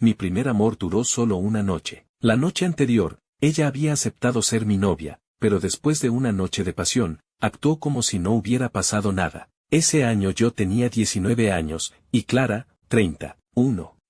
mi primer amor duró solo una noche. La noche anterior, ella había aceptado ser mi novia, pero después de una noche de pasión, actuó como si no hubiera pasado nada. Ese año yo tenía 19 años, y Clara, 30.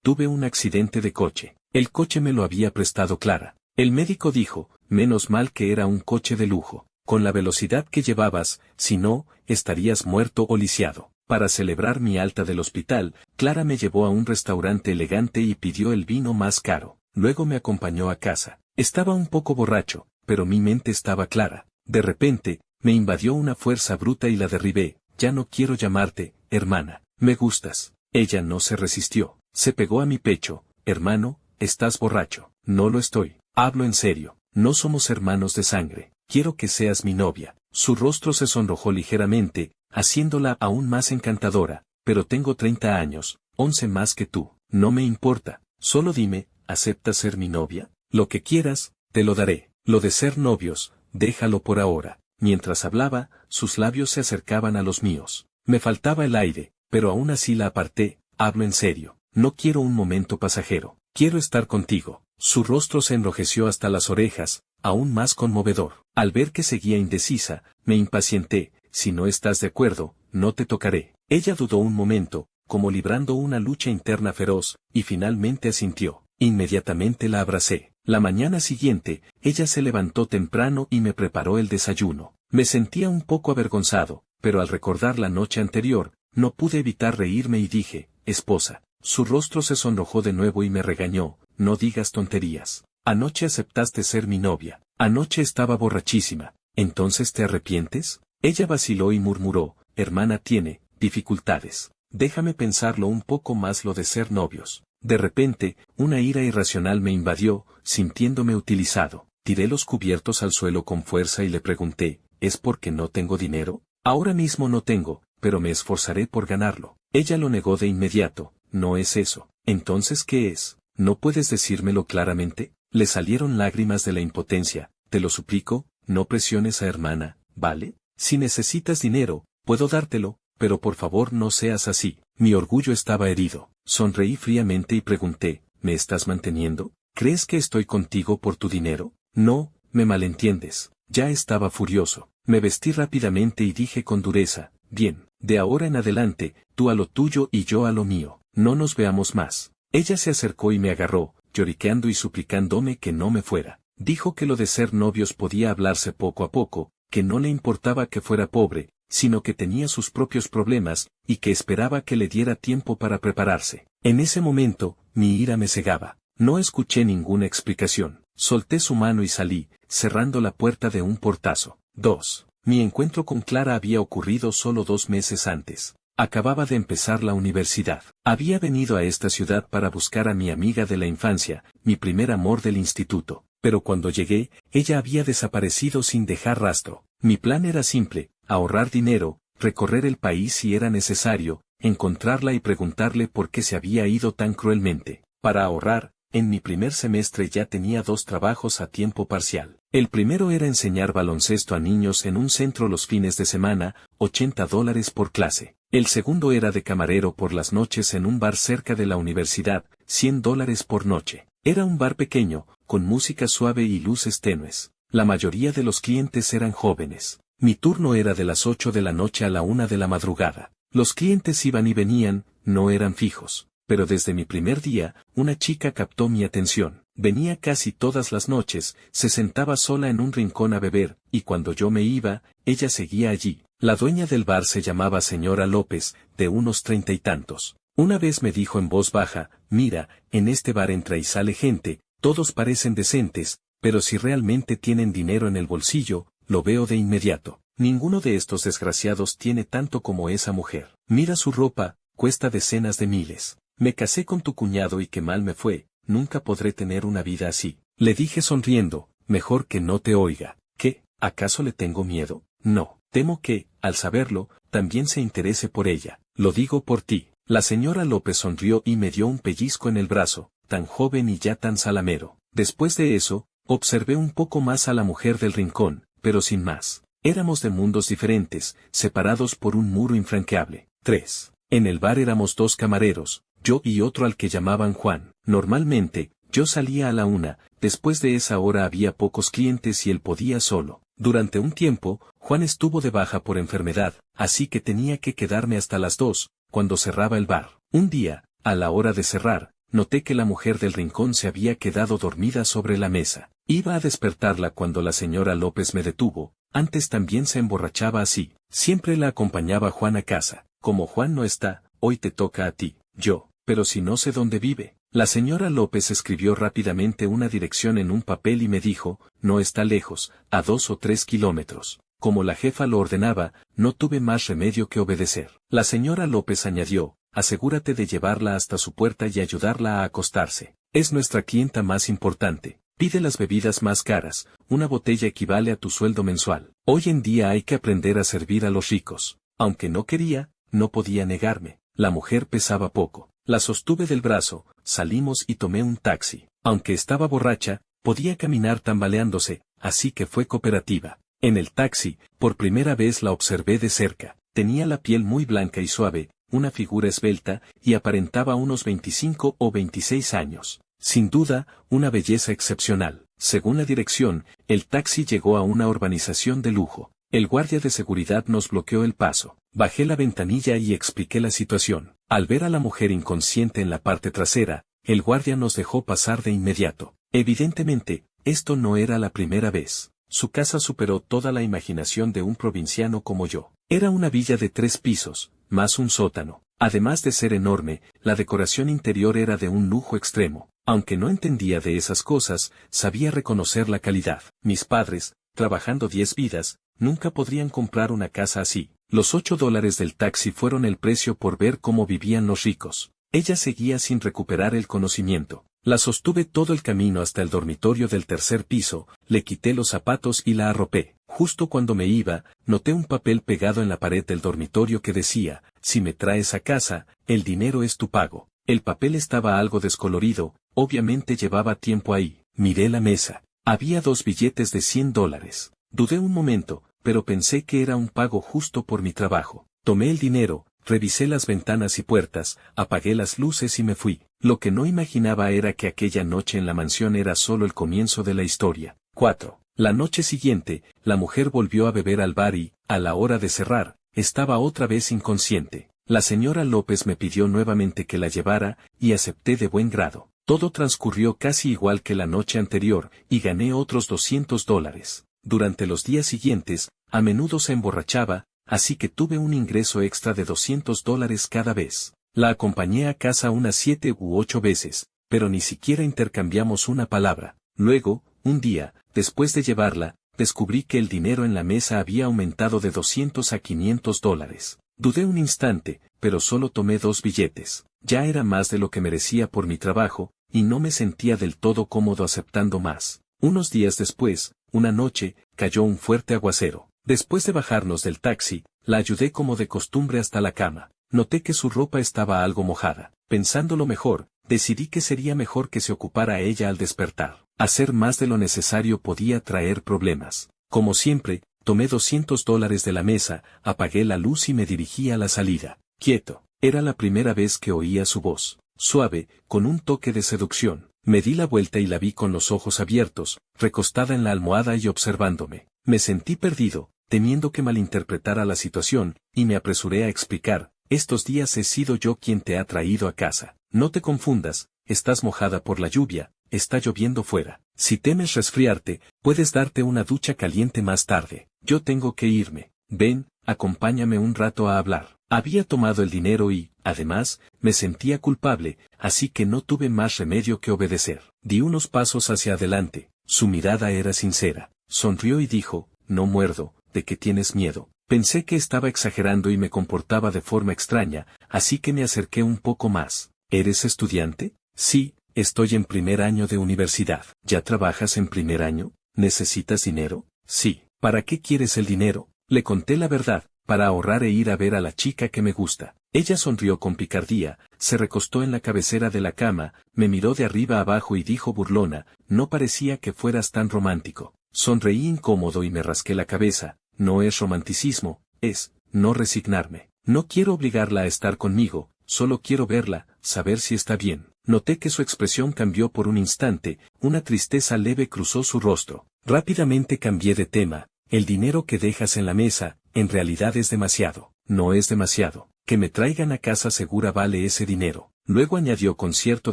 Tuve un accidente de coche. El coche me lo había prestado Clara. El médico dijo, menos mal que era un coche de lujo. Con la velocidad que llevabas, si no, estarías muerto o lisiado. Para celebrar mi alta del hospital, Clara me llevó a un restaurante elegante y pidió el vino más caro. Luego me acompañó a casa. Estaba un poco borracho, pero mi mente estaba clara. De repente, me invadió una fuerza bruta y la derribé. Ya no quiero llamarte, hermana. Me gustas. Ella no se resistió. Se pegó a mi pecho. Hermano, estás borracho. No lo estoy. Hablo en serio. No somos hermanos de sangre. Quiero que seas mi novia. Su rostro se sonrojó ligeramente, haciéndola aún más encantadora. Pero tengo 30 años, 11 más que tú. No me importa. Solo dime, ¿aceptas ser mi novia? Lo que quieras, te lo daré. Lo de ser novios, déjalo por ahora. Mientras hablaba, sus labios se acercaban a los míos. Me faltaba el aire, pero aún así la aparté. Hablo en serio. No quiero un momento pasajero. Quiero estar contigo. Su rostro se enrojeció hasta las orejas, aún más conmovedor. Al ver que seguía indecisa, me impacienté. Si no estás de acuerdo, no te tocaré. Ella dudó un momento, como librando una lucha interna feroz, y finalmente asintió. Inmediatamente la abracé. La mañana siguiente, ella se levantó temprano y me preparó el desayuno. Me sentía un poco avergonzado, pero al recordar la noche anterior, no pude evitar reírme y dije, esposa. Su rostro se sonrojó de nuevo y me regañó, no digas tonterías. Anoche aceptaste ser mi novia. Anoche estaba borrachísima. ¿Entonces te arrepientes? Ella vaciló y murmuró, hermana tiene dificultades. Déjame pensarlo un poco más lo de ser novios. De repente, una ira irracional me invadió, sintiéndome utilizado. Tiré los cubiertos al suelo con fuerza y le pregunté, ¿es porque no tengo dinero? Ahora mismo no tengo, pero me esforzaré por ganarlo. Ella lo negó de inmediato, no es eso. Entonces, ¿qué es? ¿No puedes decírmelo claramente? Le salieron lágrimas de la impotencia. Te lo suplico, no presiones a hermana, ¿vale? Si necesitas dinero, puedo dártelo, pero por favor no seas así. Mi orgullo estaba herido. Sonreí fríamente y pregunté, ¿me estás manteniendo? ¿Crees que estoy contigo por tu dinero? No, me malentiendes. Ya estaba furioso. Me vestí rápidamente y dije con dureza, bien, de ahora en adelante, tú a lo tuyo y yo a lo mío. No nos veamos más. Ella se acercó y me agarró, lloriqueando y suplicándome que no me fuera. Dijo que lo de ser novios podía hablarse poco a poco, que no le importaba que fuera pobre, sino que tenía sus propios problemas, y que esperaba que le diera tiempo para prepararse. En ese momento, mi ira me cegaba. No escuché ninguna explicación. Solté su mano y salí, cerrando la puerta de un portazo. 2. Mi encuentro con Clara había ocurrido solo 2 meses antes. Acababa de empezar la universidad. Había venido a esta ciudad para buscar a mi amiga de la infancia, mi primer amor del instituto. Pero cuando llegué, ella había desaparecido sin dejar rastro. Mi plan era simple, ahorrar dinero, recorrer el país si era necesario, encontrarla y preguntarle por qué se había ido tan cruelmente. Para ahorrar, en mi primer semestre ya tenía 2 trabajos a tiempo parcial. El primero era enseñar baloncesto a niños en un centro los fines de semana, $80 por clase. El segundo era de camarero por las noches en un bar cerca de la universidad, $100 por noche. Era un bar pequeño, con música suave y luces tenues. La mayoría de los clientes eran jóvenes. Mi turno era de las 8 de la noche a la 1 de la madrugada. Los clientes iban y venían, no eran fijos. Pero desde mi primer día, una chica captó mi atención. Venía casi todas las noches, se sentaba sola en un rincón a beber, y cuando yo me iba, ella seguía allí. La dueña del bar se llamaba señora López, de unos 30 y tantos. Una vez me dijo en voz baja, mira, en este bar entra y sale gente, todos parecen decentes, pero si realmente tienen dinero en el bolsillo, lo veo de inmediato. Ninguno de estos desgraciados tiene tanto como esa mujer. Mira su ropa, cuesta decenas de miles. Me casé con tu cuñado y qué mal me fue, nunca podré tener una vida así. Le dije sonriendo, mejor que no te oiga. ¿Qué? ¿Acaso le tengo miedo? No, temo que, al saberlo, también se interese por ella. Lo digo por ti. La señora López sonrió y me dio un pellizco en el brazo, tan joven y ya tan salamero. Después de eso, observé un poco más a la mujer del rincón, pero sin más. Éramos de mundos diferentes, separados por un muro infranqueable. 3. En el bar éramos 2 camareros, yo y otro al que llamaban Juan. Normalmente, yo salía a la 1, después de esa hora había pocos clientes y él podía solo. Durante un tiempo, Juan estuvo de baja por enfermedad, así que tenía que quedarme hasta las 2, cuando cerraba el bar. Un día, a la hora de cerrar, noté que la mujer del rincón se había quedado dormida sobre la mesa. Iba a despertarla cuando la señora López me detuvo. Antes también se emborrachaba así. Siempre la acompañaba Juan a casa. Como Juan no está, hoy te toca a ti. Yo, pero si no sé dónde vive. La señora López escribió rápidamente una dirección en un papel y me dijo, no está lejos, a 2 o 3 kilómetros. Como la jefa lo ordenaba, no tuve más remedio que obedecer. La señora López añadió, asegúrate de llevarla hasta su puerta y ayudarla a acostarse. Es nuestra clienta más importante. Pide las bebidas más caras, una botella equivale a tu sueldo mensual. Hoy en día hay que aprender a servir a los ricos. Aunque no quería, no podía negarme. La mujer pesaba poco. La sostuve del brazo, salimos y tomé un taxi. Aunque estaba borracha, podía caminar tambaleándose, así que fue cooperativa. En el taxi, por primera vez la observé de cerca. Tenía la piel muy blanca y suave, una figura esbelta, y aparentaba unos 25 o 26 años. Sin duda, una belleza excepcional. Según la dirección, el taxi llegó a una urbanización de lujo. El guardia de seguridad nos bloqueó el paso. Bajé la ventanilla y expliqué la situación. Al ver a la mujer inconsciente en la parte trasera, el guardia nos dejó pasar de inmediato. Evidentemente, esto no era la primera vez. Su casa superó toda la imaginación de un provinciano como yo. Era una villa de 3 pisos, más un sótano. Además de ser enorme, la decoración interior era de un lujo extremo. Aunque no entendía de esas cosas, sabía reconocer la calidad. Mis padres, trabajando 10 vidas, nunca podrían comprar una casa así. Los $8 del taxi fueron el precio por ver cómo vivían los ricos. Ella seguía sin recuperar el conocimiento. La sostuve todo el camino hasta el dormitorio del 3er piso, le quité los zapatos y la arropé. Justo cuando me iba, noté un papel pegado en la pared del dormitorio que decía, si me traes a casa, el dinero es tu pago. El papel estaba algo descolorido, obviamente llevaba tiempo ahí. Miré la mesa. Había 2 billetes de $100. Dudé un momento, pero pensé que era un pago justo por mi trabajo. Tomé el dinero, revisé las ventanas y puertas, apagué las luces y me fui. Lo que no imaginaba era que aquella noche en la mansión era solo el comienzo de la historia. 4. La noche siguiente, la mujer volvió a beber al bar y, a la hora de cerrar, estaba otra vez inconsciente. La señora López me pidió nuevamente que la llevara, y acepté de buen grado. Todo transcurrió casi igual que la noche anterior, y gané otros $200. Durante los días siguientes, a menudo se emborrachaba, así que tuve un ingreso extra de $200 cada vez. La acompañé a casa unas 7 u 8 veces, pero ni siquiera intercambiamos una palabra. Luego, un día, después de llevarla, descubrí que el dinero en la mesa había aumentado de $200 a $500. Dudé un instante, pero solo tomé 2 billetes. Ya era más de lo que merecía por mi trabajo, y no me sentía del todo cómodo aceptando más. Unos días después, una noche, cayó un fuerte aguacero. Después de bajarnos del taxi, la ayudé como de costumbre hasta la cama. Noté que su ropa estaba algo mojada. Pensándolo mejor, decidí que sería mejor que se ocupara ella al despertar. Hacer más de lo necesario podía traer problemas. Como siempre, tomé $200 de la mesa, apagué la luz y me dirigí a la salida. Quieto. Era la primera vez que oía su voz. Suave, con un toque de seducción. Me di la vuelta y la vi con los ojos abiertos, recostada en la almohada y observándome. Me sentí perdido, temiendo que malinterpretara la situación, y me apresuré a explicar, estos días he sido yo quien te ha traído a casa. No te confundas, estás mojada por la lluvia, está lloviendo fuera. Si temes resfriarte, puedes darte una ducha caliente más tarde. Yo tengo que irme. Ven, acompáñame un rato a hablar. Había tomado el dinero y, además, me sentía culpable, así que no tuve más remedio que obedecer. Di unos pasos hacia adelante. Su mirada era sincera. Sonrió y dijo, no muerdo, ¿de qué tienes miedo? Pensé que estaba exagerando y me comportaba de forma extraña, así que me acerqué un poco más. ¿Eres estudiante? Sí, estoy en primer año de universidad. ¿Ya trabajas en primer año? ¿Necesitas dinero? Sí. ¿Para qué quieres el dinero? Le conté la verdad, para ahorrar e ir a ver a la chica que me gusta. Ella sonrió con picardía, se recostó en la cabecera de la cama, me miró de arriba abajo y dijo burlona, no parecía que fueras tan romántico. Sonreí incómodo y me rasqué la cabeza. No es romanticismo, es, no resignarme. No quiero obligarla a estar conmigo, solo quiero verla, saber si está bien. Noté que su expresión cambió por un instante, una tristeza leve cruzó su rostro. Rápidamente cambié de tema. El dinero que dejas en la mesa, en realidad es demasiado. No es demasiado. Que me traigan a casa segura vale ese dinero. Luego añadió con cierto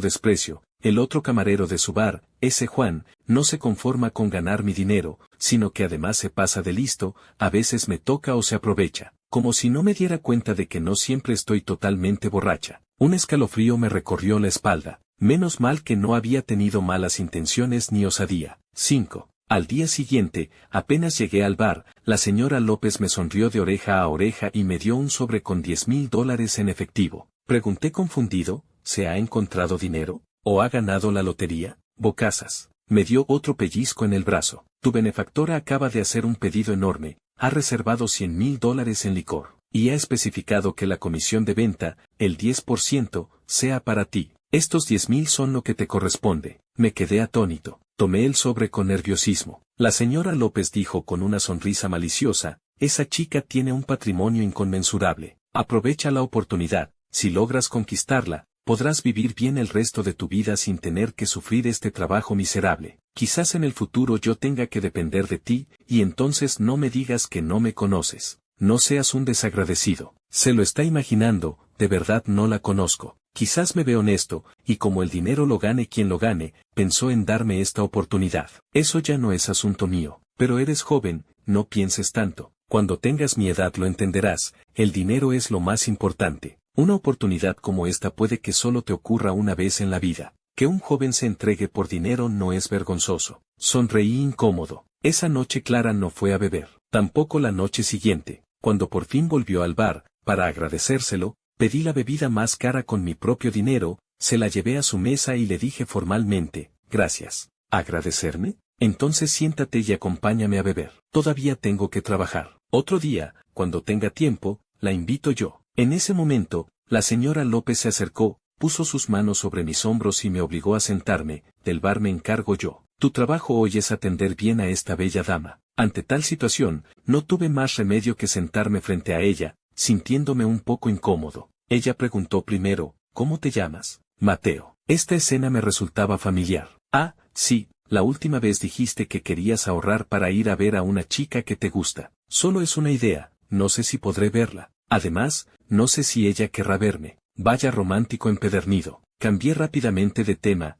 desprecio, el otro camarero de su bar, ese Juan, no se conforma con ganar mi dinero, sino que además se pasa de listo, a veces me toca o se aprovecha. Como si no me diera cuenta de que no siempre estoy totalmente borracha. Un escalofrío me recorrió la espalda. Menos mal que no había tenido malas intenciones ni osadía. 5. Al día siguiente, apenas llegué al bar, la señora López me sonrió de oreja a oreja y me dio un sobre con $10,000 en efectivo. Pregunté confundido, ¿se ha encontrado dinero? ¿O ha ganado la lotería? Bocazas. Me dio otro pellizco en el brazo. Tu benefactora acaba de hacer un pedido enorme, ha reservado $100,000 en licor, y ha especificado que la comisión de venta, el 10%, sea para ti. Estos 10,000 son lo que te corresponde. Me quedé atónito. Tomé el sobre con nerviosismo. La señora López dijo con una sonrisa maliciosa, esa chica tiene un patrimonio inconmensurable. Aprovecha la oportunidad. Si logras conquistarla, podrás vivir bien el resto de tu vida sin tener que sufrir este trabajo miserable. Quizás en el futuro yo tenga que depender de ti, y entonces no me digas que no me conoces. No seas un desagradecido. Se lo está imaginando, de verdad no la conozco. Quizás me ve honesto, y como el dinero lo gane quien lo gane, pensó en darme esta oportunidad. Eso ya no es asunto mío. Pero eres joven, no pienses tanto. Cuando tengas mi edad lo entenderás, el dinero es lo más importante. Una oportunidad como esta puede que solo te ocurra una vez en la vida. Que un joven se entregue por dinero no es vergonzoso. Sonreí incómodo. Esa noche Clara no fue a beber. Tampoco la noche siguiente. Cuando por fin volvió al bar, para agradecérselo, pedí la bebida más cara con mi propio dinero, se la llevé a su mesa y le dije formalmente, gracias. ¿Agradecerme? Entonces siéntate y acompáñame a beber. Todavía tengo que trabajar. Otro día, cuando tenga tiempo, la invito yo. En ese momento, la señora López se acercó, puso sus manos sobre mis hombros y me obligó a sentarme. Del bar me encargo yo. Tu trabajo hoy es atender bien a esta bella dama. Ante tal situación, no tuve más remedio que sentarme frente a ella, sintiéndome un poco incómodo. Ella preguntó primero, ¿cómo te llamas? Mateo. Esta escena me resultaba familiar. Ah, sí, la última vez dijiste que querías ahorrar para ir a ver a una chica que te gusta. Solo es una idea, no sé si podré verla. Además, no sé si ella querrá verme. Vaya romántico empedernido. Cambié rápidamente de tema.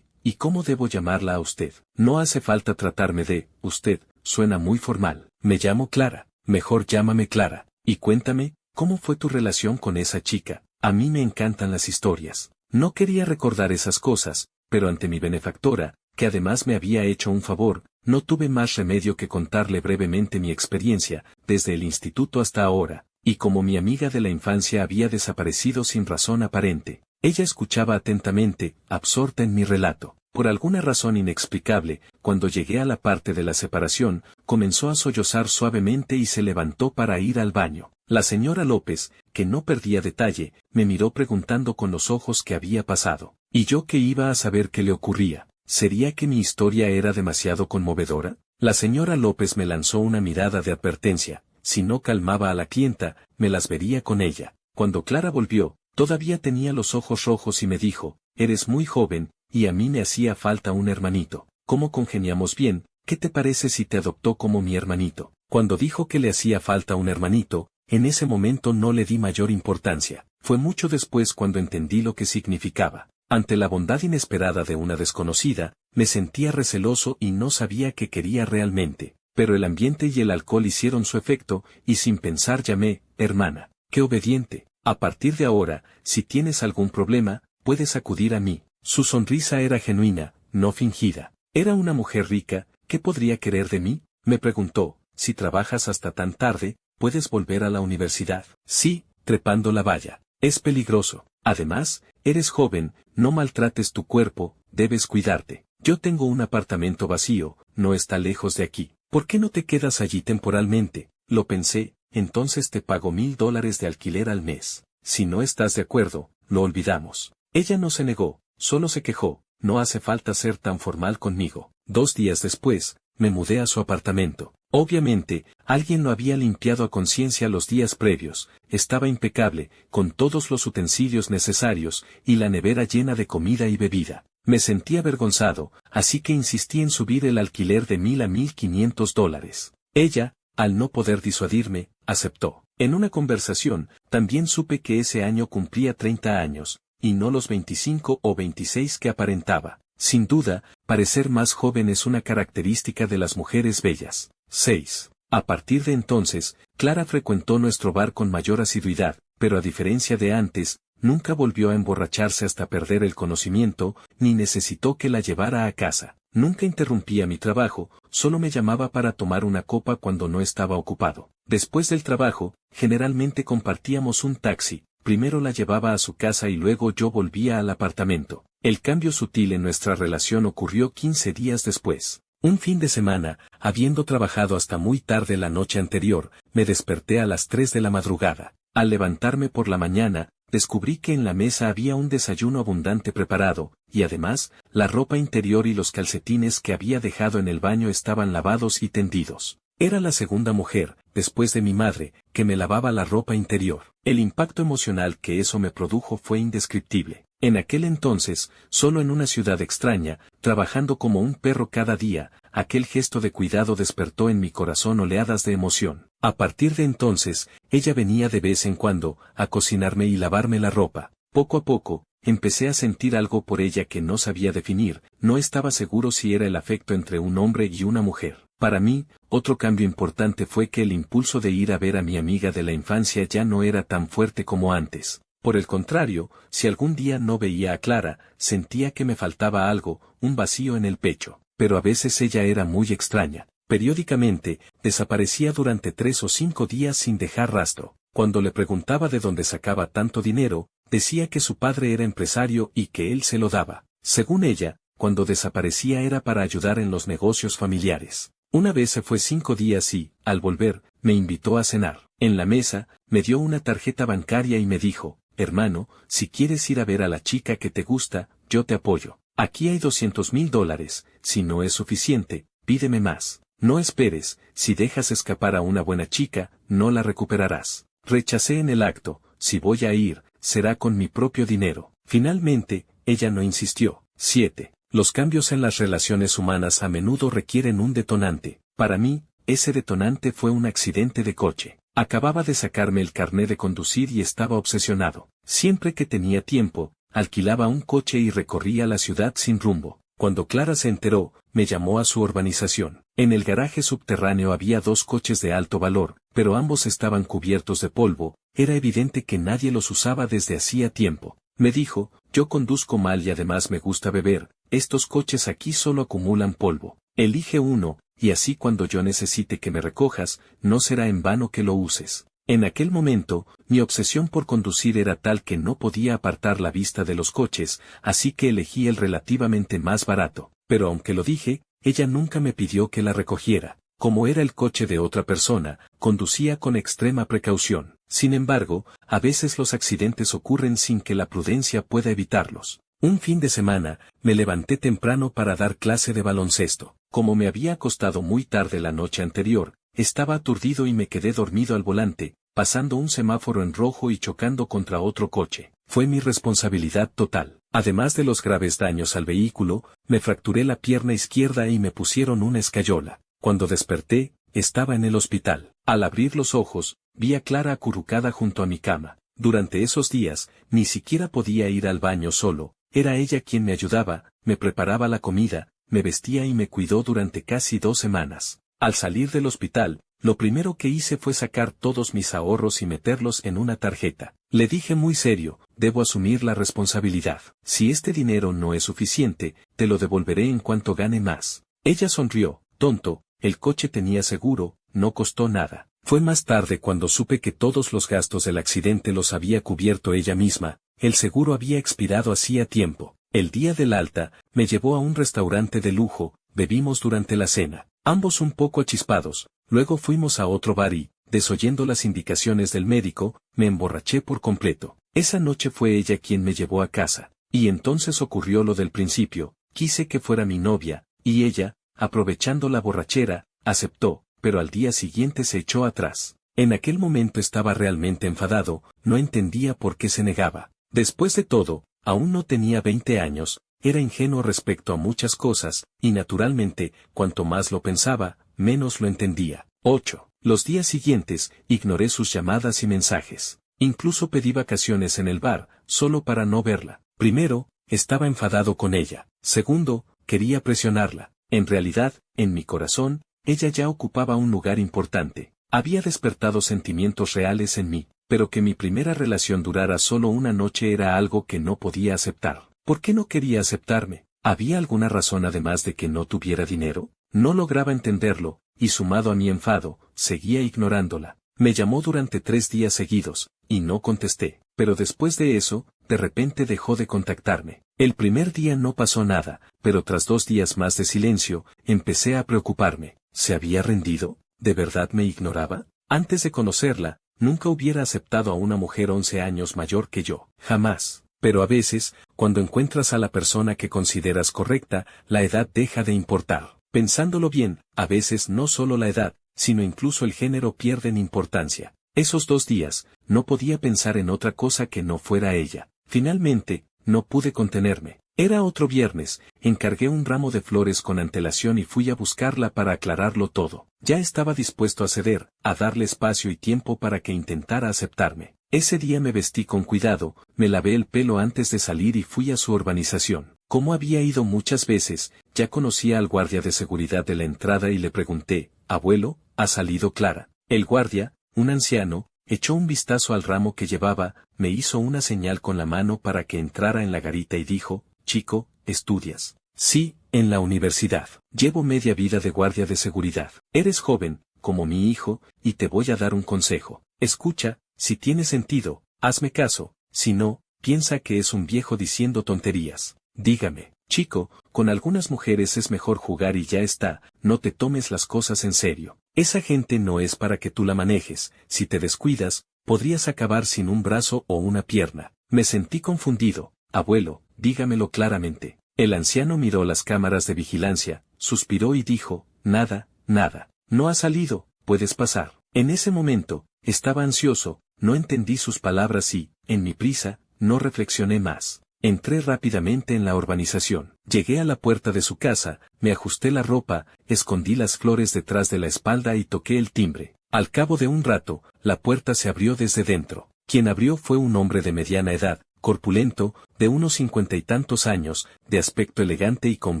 ¿Y cómo debo llamarla a usted? No hace falta tratarme de usted, suena muy formal. Me llamo Clara. Mejor llámame Clara. Y cuéntame, ¿cómo fue tu relación con esa chica? A mí me encantan las historias. No quería recordar esas cosas, pero ante mi benefactora, que además me había hecho un favor, no tuve más remedio que contarle brevemente mi experiencia, desde el instituto hasta ahora, y como mi amiga de la infancia había desaparecido sin razón aparente. Ella escuchaba atentamente, absorta en mi relato. Por alguna razón inexplicable, cuando llegué a la parte de la separación, comenzó a sollozar suavemente y se levantó para ir al baño. La señora López, que no perdía detalle, me miró preguntando con los ojos qué había pasado. ¿Y yo qué iba a saber qué le ocurría? ¿Sería que mi historia era demasiado conmovedora? La señora López me lanzó una mirada de advertencia. Si no calmaba a la clienta, me las vería con ella. Cuando Clara volvió, todavía tenía los ojos rojos y me dijo, eres muy joven, y a mí me hacía falta un hermanito. ¿Cómo congeniamos bien? ¿Qué te parece si te adoptó como mi hermanito? Cuando dijo que le hacía falta un hermanito, en ese momento no le di mayor importancia. Fue mucho después cuando entendí lo que significaba. Ante la bondad inesperada de una desconocida, me sentía receloso y no sabía qué quería realmente. Pero el ambiente y el alcohol hicieron su efecto, y sin pensar llamé, hermana. ¡Qué obediente! A partir de ahora, si tienes algún problema, puedes acudir a mí. Su sonrisa era genuina, no fingida. Era una mujer rica, ¿qué podría querer de mí? Me preguntó, si trabajas hasta tan tarde, ¿puedes volver a la universidad? Sí, trepando la valla. Es peligroso. Además, eres joven, no maltrates tu cuerpo, debes cuidarte. Yo tengo un apartamento vacío, no está lejos de aquí. ¿Por qué no te quedas allí temporalmente? Lo pensé, entonces te pago $1,000 de alquiler al mes. Si no estás de acuerdo, lo olvidamos. Ella no se negó, solo se quejó, no hace falta ser tan formal conmigo. 2 días después, me mudé a su apartamento. Obviamente, alguien lo había limpiado a conciencia los días previos, estaba impecable, con todos los utensilios necesarios, y la nevera llena de comida y bebida. Me sentí avergonzado, así que insistí en subir el alquiler de $1,000 a $1,500. Ella, al no poder disuadirme, aceptó. En una conversación, también supe que ese año cumplía 30 años, y no los 25 o 26 que aparentaba. Sin duda, parecer más joven es una característica de las mujeres bellas. 6. A partir de entonces, Clara frecuentó nuestro bar con mayor asiduidad, pero a diferencia de antes, nunca volvió a emborracharse hasta perder el conocimiento, ni necesitó que la llevara a casa. Nunca interrumpía mi trabajo, solo me llamaba para tomar una copa cuando no estaba ocupado. Después del trabajo, generalmente compartíamos un taxi, primero la llevaba a su casa y luego yo volvía al apartamento. El cambio sutil en nuestra relación ocurrió 15 días después. Un fin de semana, habiendo trabajado hasta muy tarde la noche anterior, me desperté a las 3 de la madrugada. Al levantarme por la mañana, descubrí que en la mesa había un desayuno abundante preparado, y además, la ropa interior y los calcetines que había dejado en el baño estaban lavados y tendidos. Era la segunda mujer, después de mi madre, que me lavaba la ropa interior. El impacto emocional que eso me produjo fue indescriptible. En aquel entonces, solo en una ciudad extraña, trabajando como un perro cada día, aquel gesto de cuidado despertó en mi corazón oleadas de emoción. A partir de entonces, ella venía de vez en cuando, a cocinarme y lavarme la ropa. Poco a poco, empecé a sentir algo por ella que no sabía definir, no estaba seguro si era el afecto entre un hombre y una mujer. Para mí, otro cambio importante fue que el impulso de ir a ver a mi amiga de la infancia ya no era tan fuerte como antes. Por el contrario, si algún día no veía a Clara, sentía que me faltaba algo, un vacío en el pecho. Pero a veces ella era muy extraña. Periódicamente, desaparecía durante 3 o 5 días sin dejar rastro. Cuando le preguntaba de dónde sacaba tanto dinero, decía que su padre era empresario y que él se lo daba. Según ella, cuando desaparecía era para ayudar en los negocios familiares. Una vez se fue 5 días y, al volver, me invitó a cenar. En la mesa, me dio una tarjeta bancaria y me dijo: hermano, si quieres ir a ver a la chica que te gusta, yo te apoyo. Aquí hay $200,000, si no es suficiente, pídeme más. No esperes, si dejas escapar a una buena chica, no la recuperarás. Rechacé en el acto: si voy a ir, será con mi propio dinero. Finalmente, ella no insistió. 7. Los cambios en las relaciones humanas a menudo requieren un detonante. Para mí, ese detonante fue un accidente de coche. Acababa de sacarme el carné de conducir y estaba obsesionado. Siempre que tenía tiempo, alquilaba un coche y recorría la ciudad sin rumbo. Cuando Clara se enteró, me llamó a su urbanización. En el garaje subterráneo había 2 coches de alto valor, pero ambos estaban cubiertos de polvo. Era evidente que nadie los usaba desde hacía tiempo. Me dijo: yo conduzco mal y además me gusta beber, estos coches aquí solo acumulan polvo. Elige uno, y así cuando yo necesite que me recojas, no será en vano que lo uses. En aquel momento, mi obsesión por conducir era tal que no podía apartar la vista de los coches, así que elegí el relativamente más barato. Pero aunque lo dije, ella nunca me pidió que la recogiera. Como era el coche de otra persona, conducía con extrema precaución. Sin embargo, a veces los accidentes ocurren sin que la prudencia pueda evitarlos. Un fin de semana, me levanté temprano para dar clase de baloncesto. Como me había acostado muy tarde la noche anterior, estaba aturdido y me quedé dormido al volante, pasando un semáforo en rojo y chocando contra otro coche. Fue mi responsabilidad total. Además de los graves daños al vehículo, me fracturé la pierna izquierda y me pusieron una escayola. Cuando desperté, estaba en el hospital. Al abrir los ojos, vi a Clara acurrucada junto a mi cama. Durante esos días, ni siquiera podía ir al baño solo. Era ella quien me ayudaba, me preparaba la comida, me vestía y me cuidó durante casi 2 semanas. Al salir del hospital, lo primero que hice fue sacar todos mis ahorros y meterlos en una tarjeta. Le dije muy serio: debo asumir la responsabilidad. Si este dinero no es suficiente, te lo devolveré en cuanto gane más. Ella sonrió: tonto, el coche tenía seguro, no costó nada. Fue más tarde cuando supe que todos los gastos del accidente los había cubierto ella misma. El seguro había expirado hacía tiempo. El día del alta, me llevó a un restaurante de lujo, bebimos durante la cena, ambos un poco achispados. Luego fuimos a otro bar y, desoyendo las indicaciones del médico, me emborraché por completo. Esa noche fue ella quien me llevó a casa. Y entonces ocurrió lo del principio: quise que fuera mi novia, y ella, aprovechando la borrachera, aceptó. pero al día siguiente se echó atrás. En aquel momento estaba realmente enfadado, no entendía por qué se negaba. Después de todo, aún no tenía 20 años, era ingenuo respecto a muchas cosas, y naturalmente, cuanto más lo pensaba, menos lo entendía. 8. Los días siguientes, ignoré sus llamadas y mensajes. Incluso pedí vacaciones en el bar, solo para no verla. Primero, estaba enfadado con ella. Segundo, quería presionarla. En realidad, en mi corazón, ella ya ocupaba un lugar importante. Había despertado sentimientos reales en mí, pero que mi primera relación durara solo una noche era algo que no podía aceptar. ¿Por qué no quería aceptarme? ¿Había alguna razón además de que no tuviera dinero? No lograba entenderlo, y sumado a mi enfado, seguía ignorándola. Me llamó durante 3 días seguidos, y no contesté, pero después de eso, de repente dejó de contactarme. El primer día no pasó nada, pero tras 2 días más de silencio, empecé a preocuparme. ¿Se había rendido? ¿De verdad me ignoraba? Antes de conocerla, nunca hubiera aceptado a una mujer 11 años mayor que yo. Jamás. Pero a veces, cuando encuentras a la persona que consideras correcta, la edad deja de importar. Pensándolo bien, a veces no solo la edad, sino incluso el género pierden importancia. Esos 2 días, no podía pensar en otra cosa que no fuera ella. Finalmente, no pude contenerme. Era otro viernes, encargué un ramo de flores con antelación y fui a buscarla para aclararlo todo. Ya estaba dispuesto a ceder, a darle espacio y tiempo para que intentara aceptarme. Ese día me vestí con cuidado, me lavé el pelo antes de salir y fui a su urbanización. Como había ido muchas veces, ya conocía al guardia de seguridad de la entrada y le pregunté, «Abuelo, ¿ha salido Clara?» El guardia, un anciano, echó un vistazo al ramo que llevaba, me hizo una señal con la mano para que entrara en la garita y dijo, «Chico, ¿estudias?» «Sí, en la universidad. Llevo media vida de guardia de seguridad. Eres joven, como mi hijo, y te voy a dar un consejo. Escucha, si tiene sentido, hazme caso, si no, piensa que es un viejo diciendo tonterías. Dígame, chico, con algunas mujeres es mejor jugar y ya está, no te tomes las cosas en serio. Esa gente no es para que tú la manejes, si te descuidas, podrías acabar sin un brazo o una pierna». Me sentí confundido. «Abuelo, dígamelo claramente». El anciano miró las cámaras de vigilancia, suspiró y dijo, «Nada, nada. No ha salido, puedes pasar». En ese momento, estaba ansioso, no entendí sus palabras y, en mi prisa, no reflexioné más. Entré rápidamente en la urbanización. Llegué a la puerta de su casa, me ajusté la ropa, escondí las flores detrás de la espalda y toqué el timbre. Al cabo de un rato, la puerta se abrió desde dentro. Quien abrió fue un hombre de mediana edad, corpulento, de unos 50 y tantos años, de aspecto elegante y con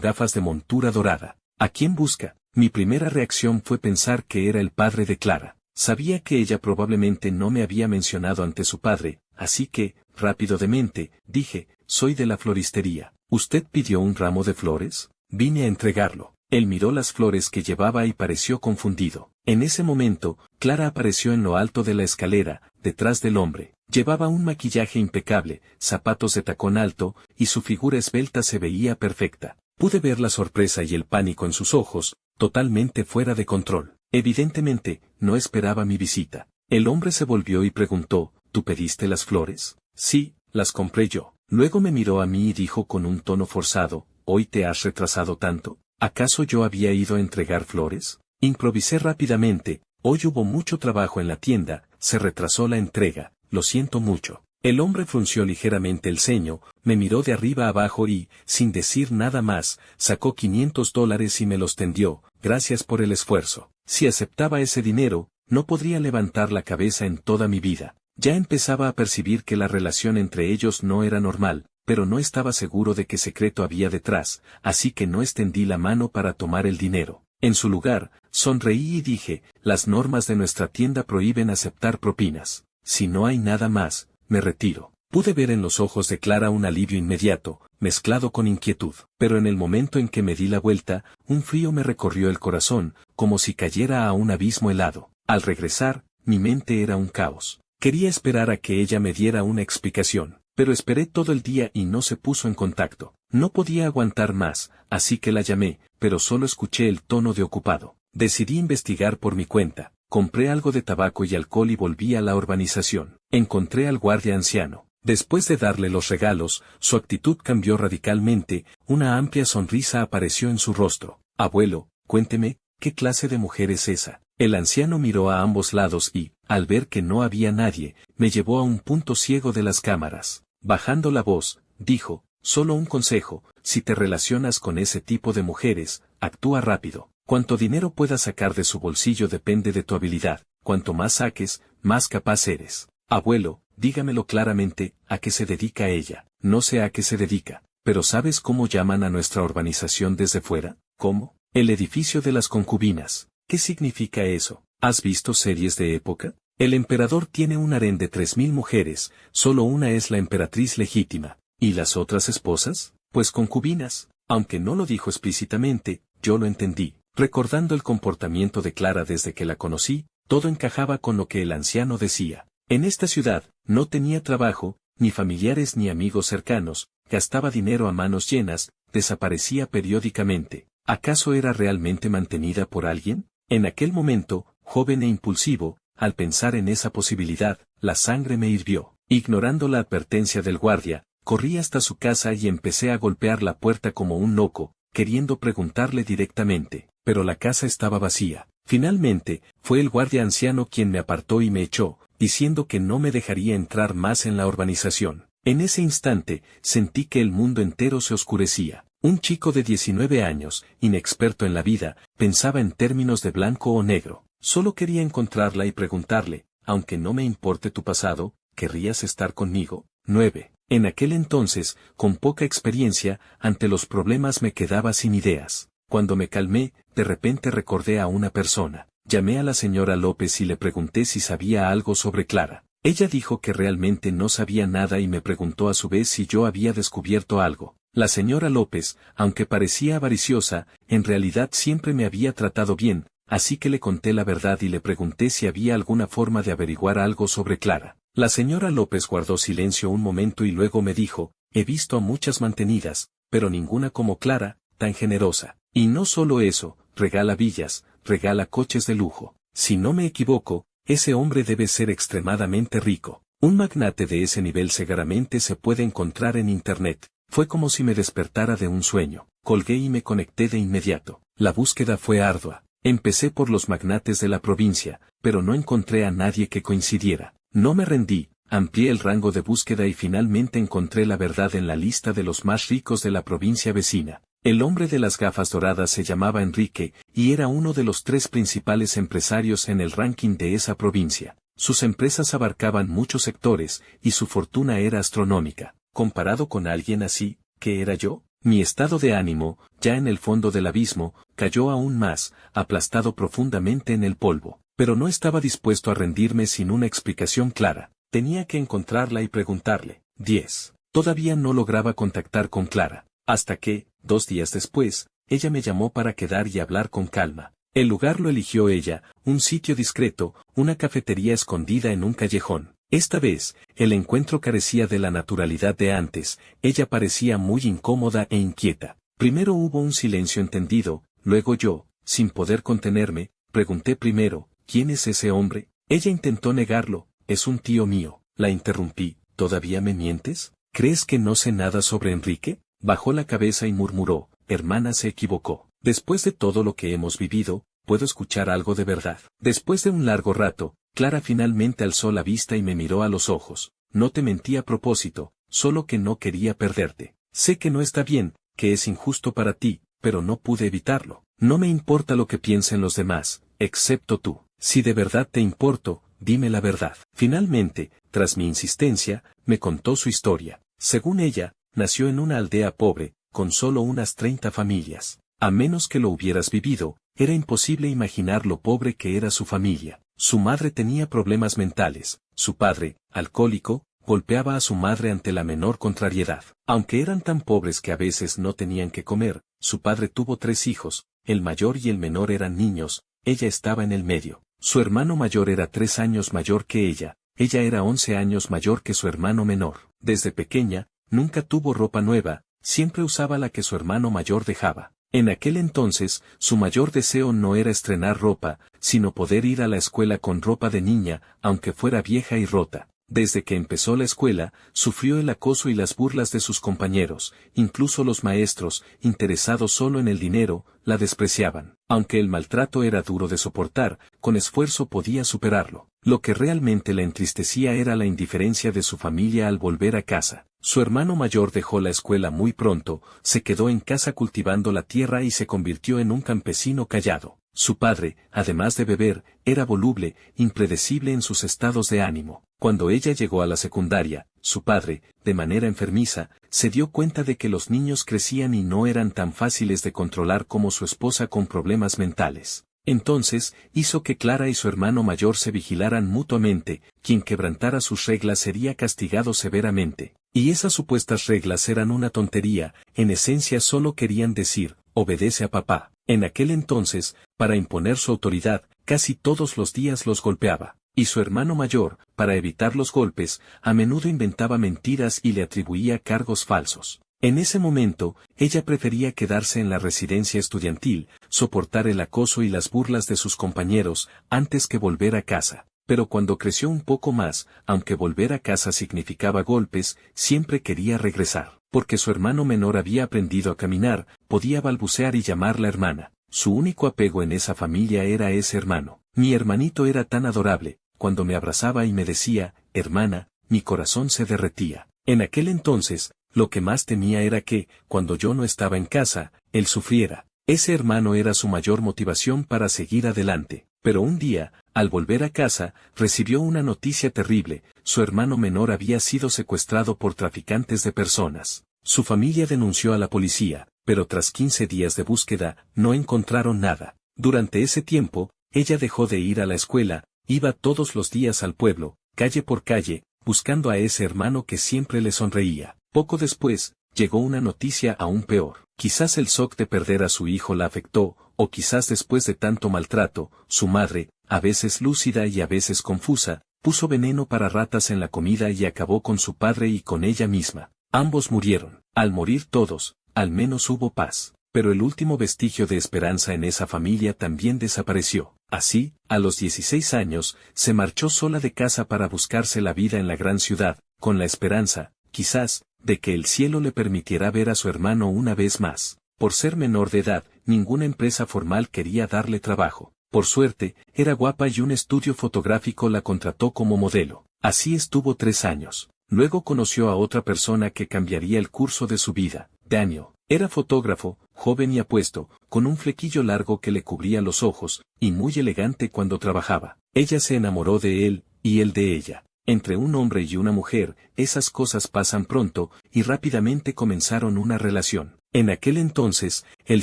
gafas de montura dorada. ¿A quién busca? Mi primera reacción fue pensar que era el padre de Clara. Sabía que ella probablemente no me había mencionado ante su padre, así que, rápido de mente, dije, «Soy de la floristería. ¿Usted pidió un ramo de flores?» «Vine a entregarlo». Él miró las flores que llevaba y pareció confundido. En ese momento, Clara apareció en lo alto de la escalera, detrás del hombre. Llevaba un maquillaje impecable, zapatos de tacón alto, y su figura esbelta se veía perfecta. Pude ver la sorpresa y el pánico en sus ojos, totalmente fuera de control. Evidentemente, no esperaba mi visita. El hombre se volvió y preguntó, «¿Tú pediste las flores?» «Sí, las compré yo». Luego me miró a mí y dijo con un tono forzado, «¿Hoy te has retrasado tanto? ¿Acaso yo había ido a entregar flores?» Improvisé rápidamente, «Hoy hubo mucho trabajo en la tienda, se retrasó la entrega, lo siento mucho». El hombre frunció ligeramente el ceño, me miró de arriba abajo y, sin decir nada más, sacó $500 y me los tendió, «Gracias por el esfuerzo». Si aceptaba ese dinero, no podría levantar la cabeza en toda mi vida. Ya empezaba a percibir que la relación entre ellos no era normal, pero no estaba seguro de qué secreto había detrás, así que no extendí la mano para tomar el dinero. En su lugar, sonreí y dije, «Las normas de nuestra tienda prohíben aceptar propinas. Si no hay nada más, me retiro». Pude ver en los ojos de Clara un alivio inmediato, mezclado con inquietud, pero en el momento en que me di la vuelta, un frío me recorrió el corazón, como si cayera a un abismo helado. Al regresar, mi mente era un caos. Quería esperar a que ella me diera una explicación, pero esperé todo el día y no se puso en contacto. No podía aguantar más, así que la llamé, pero solo escuché el tono de ocupado. Decidí investigar por mi cuenta. Compré algo de tabaco y alcohol y volví a la urbanización. Encontré al guardia anciano. Después de darle los regalos, su actitud cambió radicalmente, una amplia sonrisa apareció en su rostro. «Abuelo, cuénteme, ¿qué clase de mujer es esa? El anciano miró a ambos lados y, al ver que no había nadie, me llevó a un punto ciego de las cámaras. Bajando la voz, dijo, solo un consejo, si te relacionas con ese tipo de mujeres, actúa rápido. Cuanto dinero puedas sacar de su bolsillo depende de tu habilidad, cuanto más saques, más capaz eres. Abuelo, dígamelo claramente, ¿a qué se dedica ella? No sé a qué se dedica, pero ¿sabes cómo llaman a nuestra urbanización desde fuera? ¿Cómo? El edificio de las concubinas. ¿Qué significa eso? ¿Has visto series de época? El emperador tiene un harén de 3000 mujeres, solo una es la emperatriz legítima. ¿Y las otras esposas? Pues concubinas. Aunque no lo dijo explícitamente, yo lo entendí. Recordando el comportamiento de Clara desde que la conocí, todo encajaba con lo que el anciano decía. En esta ciudad, no tenía trabajo, ni familiares ni amigos cercanos, gastaba dinero a manos llenas, desaparecía periódicamente. ¿Acaso era realmente mantenida por alguien? En aquel momento, joven e impulsivo, al pensar en esa posibilidad, la sangre me hirvió. Ignorando la advertencia del guardia, corrí hasta su casa y empecé a golpear la puerta como un loco, queriendo preguntarle directamente, pero la casa estaba vacía. Finalmente, fue el guardia anciano quien me apartó y me echó, diciendo que no me dejaría entrar más en la urbanización. En ese instante, sentí que el mundo entero se oscurecía. Un chico de 19 años, inexperto en la vida, pensaba en términos de blanco o negro. Solo quería encontrarla y preguntarle, aunque no me importe tu pasado, ¿querrías estar conmigo? 9. En aquel entonces, con poca experiencia, ante los problemas me quedaba sin ideas. Cuando me calmé, de repente recordé a una persona. Llamé a la señora López y le pregunté si sabía algo sobre Clara. Ella dijo que realmente no sabía nada y me preguntó a su vez si yo había descubierto algo. La señora López, aunque parecía avariciosa, en realidad siempre me había tratado bien, así que le conté la verdad y le pregunté si había alguna forma de averiguar algo sobre Clara. La señora López guardó silencio un momento y luego me dijo, he visto a muchas mantenidas, pero ninguna como Clara, tan generosa. Y no solo eso, regala villas, regala coches de lujo. Si no me equivoco, ese hombre debe ser extremadamente rico. Un magnate de ese nivel seguramente se puede encontrar en Internet. Fue como si me despertara de un sueño. Colgué y me conecté de inmediato. La búsqueda fue ardua. Empecé por los magnates de la provincia, pero no encontré a nadie que coincidiera. No me rendí, amplié el rango de búsqueda y finalmente encontré la verdad en la lista de los más ricos de la provincia vecina. El hombre de las gafas doradas se llamaba Enrique, y era uno de los 3 principales empresarios en el ranking de esa provincia. Sus empresas abarcaban muchos sectores, y su fortuna era astronómica. Comparado con alguien así, ¿qué era yo? Mi estado de ánimo, ya en el fondo del abismo, cayó aún más, aplastado profundamente en el polvo. Pero no estaba dispuesto a rendirme sin una explicación clara. Tenía que encontrarla y preguntarle. 10. Todavía no lograba contactar con Clara. Hasta que, 2 días después, ella me llamó para quedar y hablar con calma. El lugar lo eligió ella, un sitio discreto, una cafetería escondida en un callejón. Esta vez, el encuentro carecía de la naturalidad de antes, ella parecía muy incómoda e inquieta. Primero hubo un silencio entendido, luego yo, sin poder contenerme, pregunté primero, ¿quién es ese hombre? Ella intentó negarlo, es un tío mío. La interrumpí, ¿todavía me mientes? ¿Crees que no sé nada sobre Enrique? Bajó la cabeza y murmuró, hermana se equivocó. Después de todo lo que hemos vivido, ¿puedo escuchar algo de verdad? Después de un largo rato, Clara finalmente alzó la vista y me miró a los ojos. No te mentí a propósito, solo que no quería perderte. Sé que no está bien, que es injusto para ti, pero no pude evitarlo. No me importa lo que piensen los demás, excepto tú. Si de verdad te importo, dime la verdad. Finalmente, tras mi insistencia, me contó su historia. Según ella, nació en una aldea pobre, con solo unas 30 familias. A menos que lo hubieras vivido, era imposible imaginar lo pobre que era su familia. Su madre tenía problemas mentales, su padre, alcohólico, golpeaba a su madre ante la menor contrariedad. Aunque eran tan pobres que a veces no tenían que comer, su padre tuvo 3 hijos, el mayor y el menor eran niños, ella estaba en el medio. Su hermano mayor era 3 años mayor que ella era 11 años mayor que su hermano menor. Desde pequeña, nunca tuvo ropa nueva, siempre usaba la que su hermano mayor dejaba. En aquel entonces, su mayor deseo no era estrenar ropa, sino poder ir a la escuela con ropa de niña, aunque fuera vieja y rota. Desde que empezó la escuela, sufrió el acoso y las burlas de sus compañeros, incluso los maestros, interesados solo en el dinero, la despreciaban. Aunque el maltrato era duro de soportar, con esfuerzo podía superarlo. Lo que realmente la entristecía era la indiferencia de su familia al volver a casa. Su hermano mayor dejó la escuela muy pronto, se quedó en casa cultivando la tierra y se convirtió en un campesino callado. Su padre, además de beber, era voluble, impredecible en sus estados de ánimo. Cuando ella llegó a la secundaria, su padre, de manera enfermiza, se dio cuenta de que los niños crecían y no eran tan fáciles de controlar como su esposa con problemas mentales. Entonces, hizo que Clara y su hermano mayor se vigilaran mutuamente, quien quebrantara sus reglas sería castigado severamente. Y esas supuestas reglas eran una tontería, en esencia solo querían decir, obedece a papá. En aquel entonces, para imponer su autoridad, casi todos los días los golpeaba. Y su hermano mayor, para evitar los golpes, a menudo inventaba mentiras y le atribuía cargos falsos. En ese momento, ella prefería quedarse en la residencia estudiantil, soportar el acoso y las burlas de sus compañeros, antes que volver a casa. Pero cuando creció un poco más, aunque volver a casa significaba golpes, siempre quería regresar. Porque su hermano menor había aprendido a caminar, podía balbucear y llamarla hermana. Su único apego en esa familia era ese hermano. Mi hermanito era tan adorable, cuando me abrazaba y me decía, hermana, mi corazón se derretía. En aquel entonces, lo que más temía era que, cuando yo no estaba en casa, él sufriera. Ese hermano era su mayor motivación para seguir adelante. Pero un día, al volver a casa, recibió una noticia terrible: su hermano menor había sido secuestrado por traficantes de personas. Su familia denunció a la policía, pero tras 15 días de búsqueda, no encontraron nada. Durante ese tiempo, ella dejó de ir a la escuela, iba todos los días al pueblo, calle por calle, buscando a ese hermano que siempre le sonreía. Poco después, llegó una noticia aún peor. Quizás el shock de perder a su hijo la afectó, o quizás después de tanto maltrato, su madre, a veces lúcida y a veces confusa, puso veneno para ratas en la comida y acabó con su padre y con ella misma. Ambos murieron. Al morir todos, al menos hubo paz. Pero el último vestigio de esperanza en esa familia también desapareció. Así, a los 16 años, se marchó sola de casa para buscarse la vida en la gran ciudad, con la esperanza, quizás, de que el cielo le permitiera ver a su hermano una vez más. Por ser menor de edad, ninguna empresa formal quería darle trabajo. Por suerte, era guapa y un estudio fotográfico la contrató como modelo. Así estuvo 3 años. Luego conoció a otra persona que cambiaría el curso de su vida. Daniel. Era fotógrafo, joven y apuesto, con un flequillo largo que le cubría los ojos, y muy elegante cuando trabajaba. Ella se enamoró de él, y él de ella. Entre un hombre y una mujer, esas cosas pasan pronto, y rápidamente comenzaron una relación. En aquel entonces, el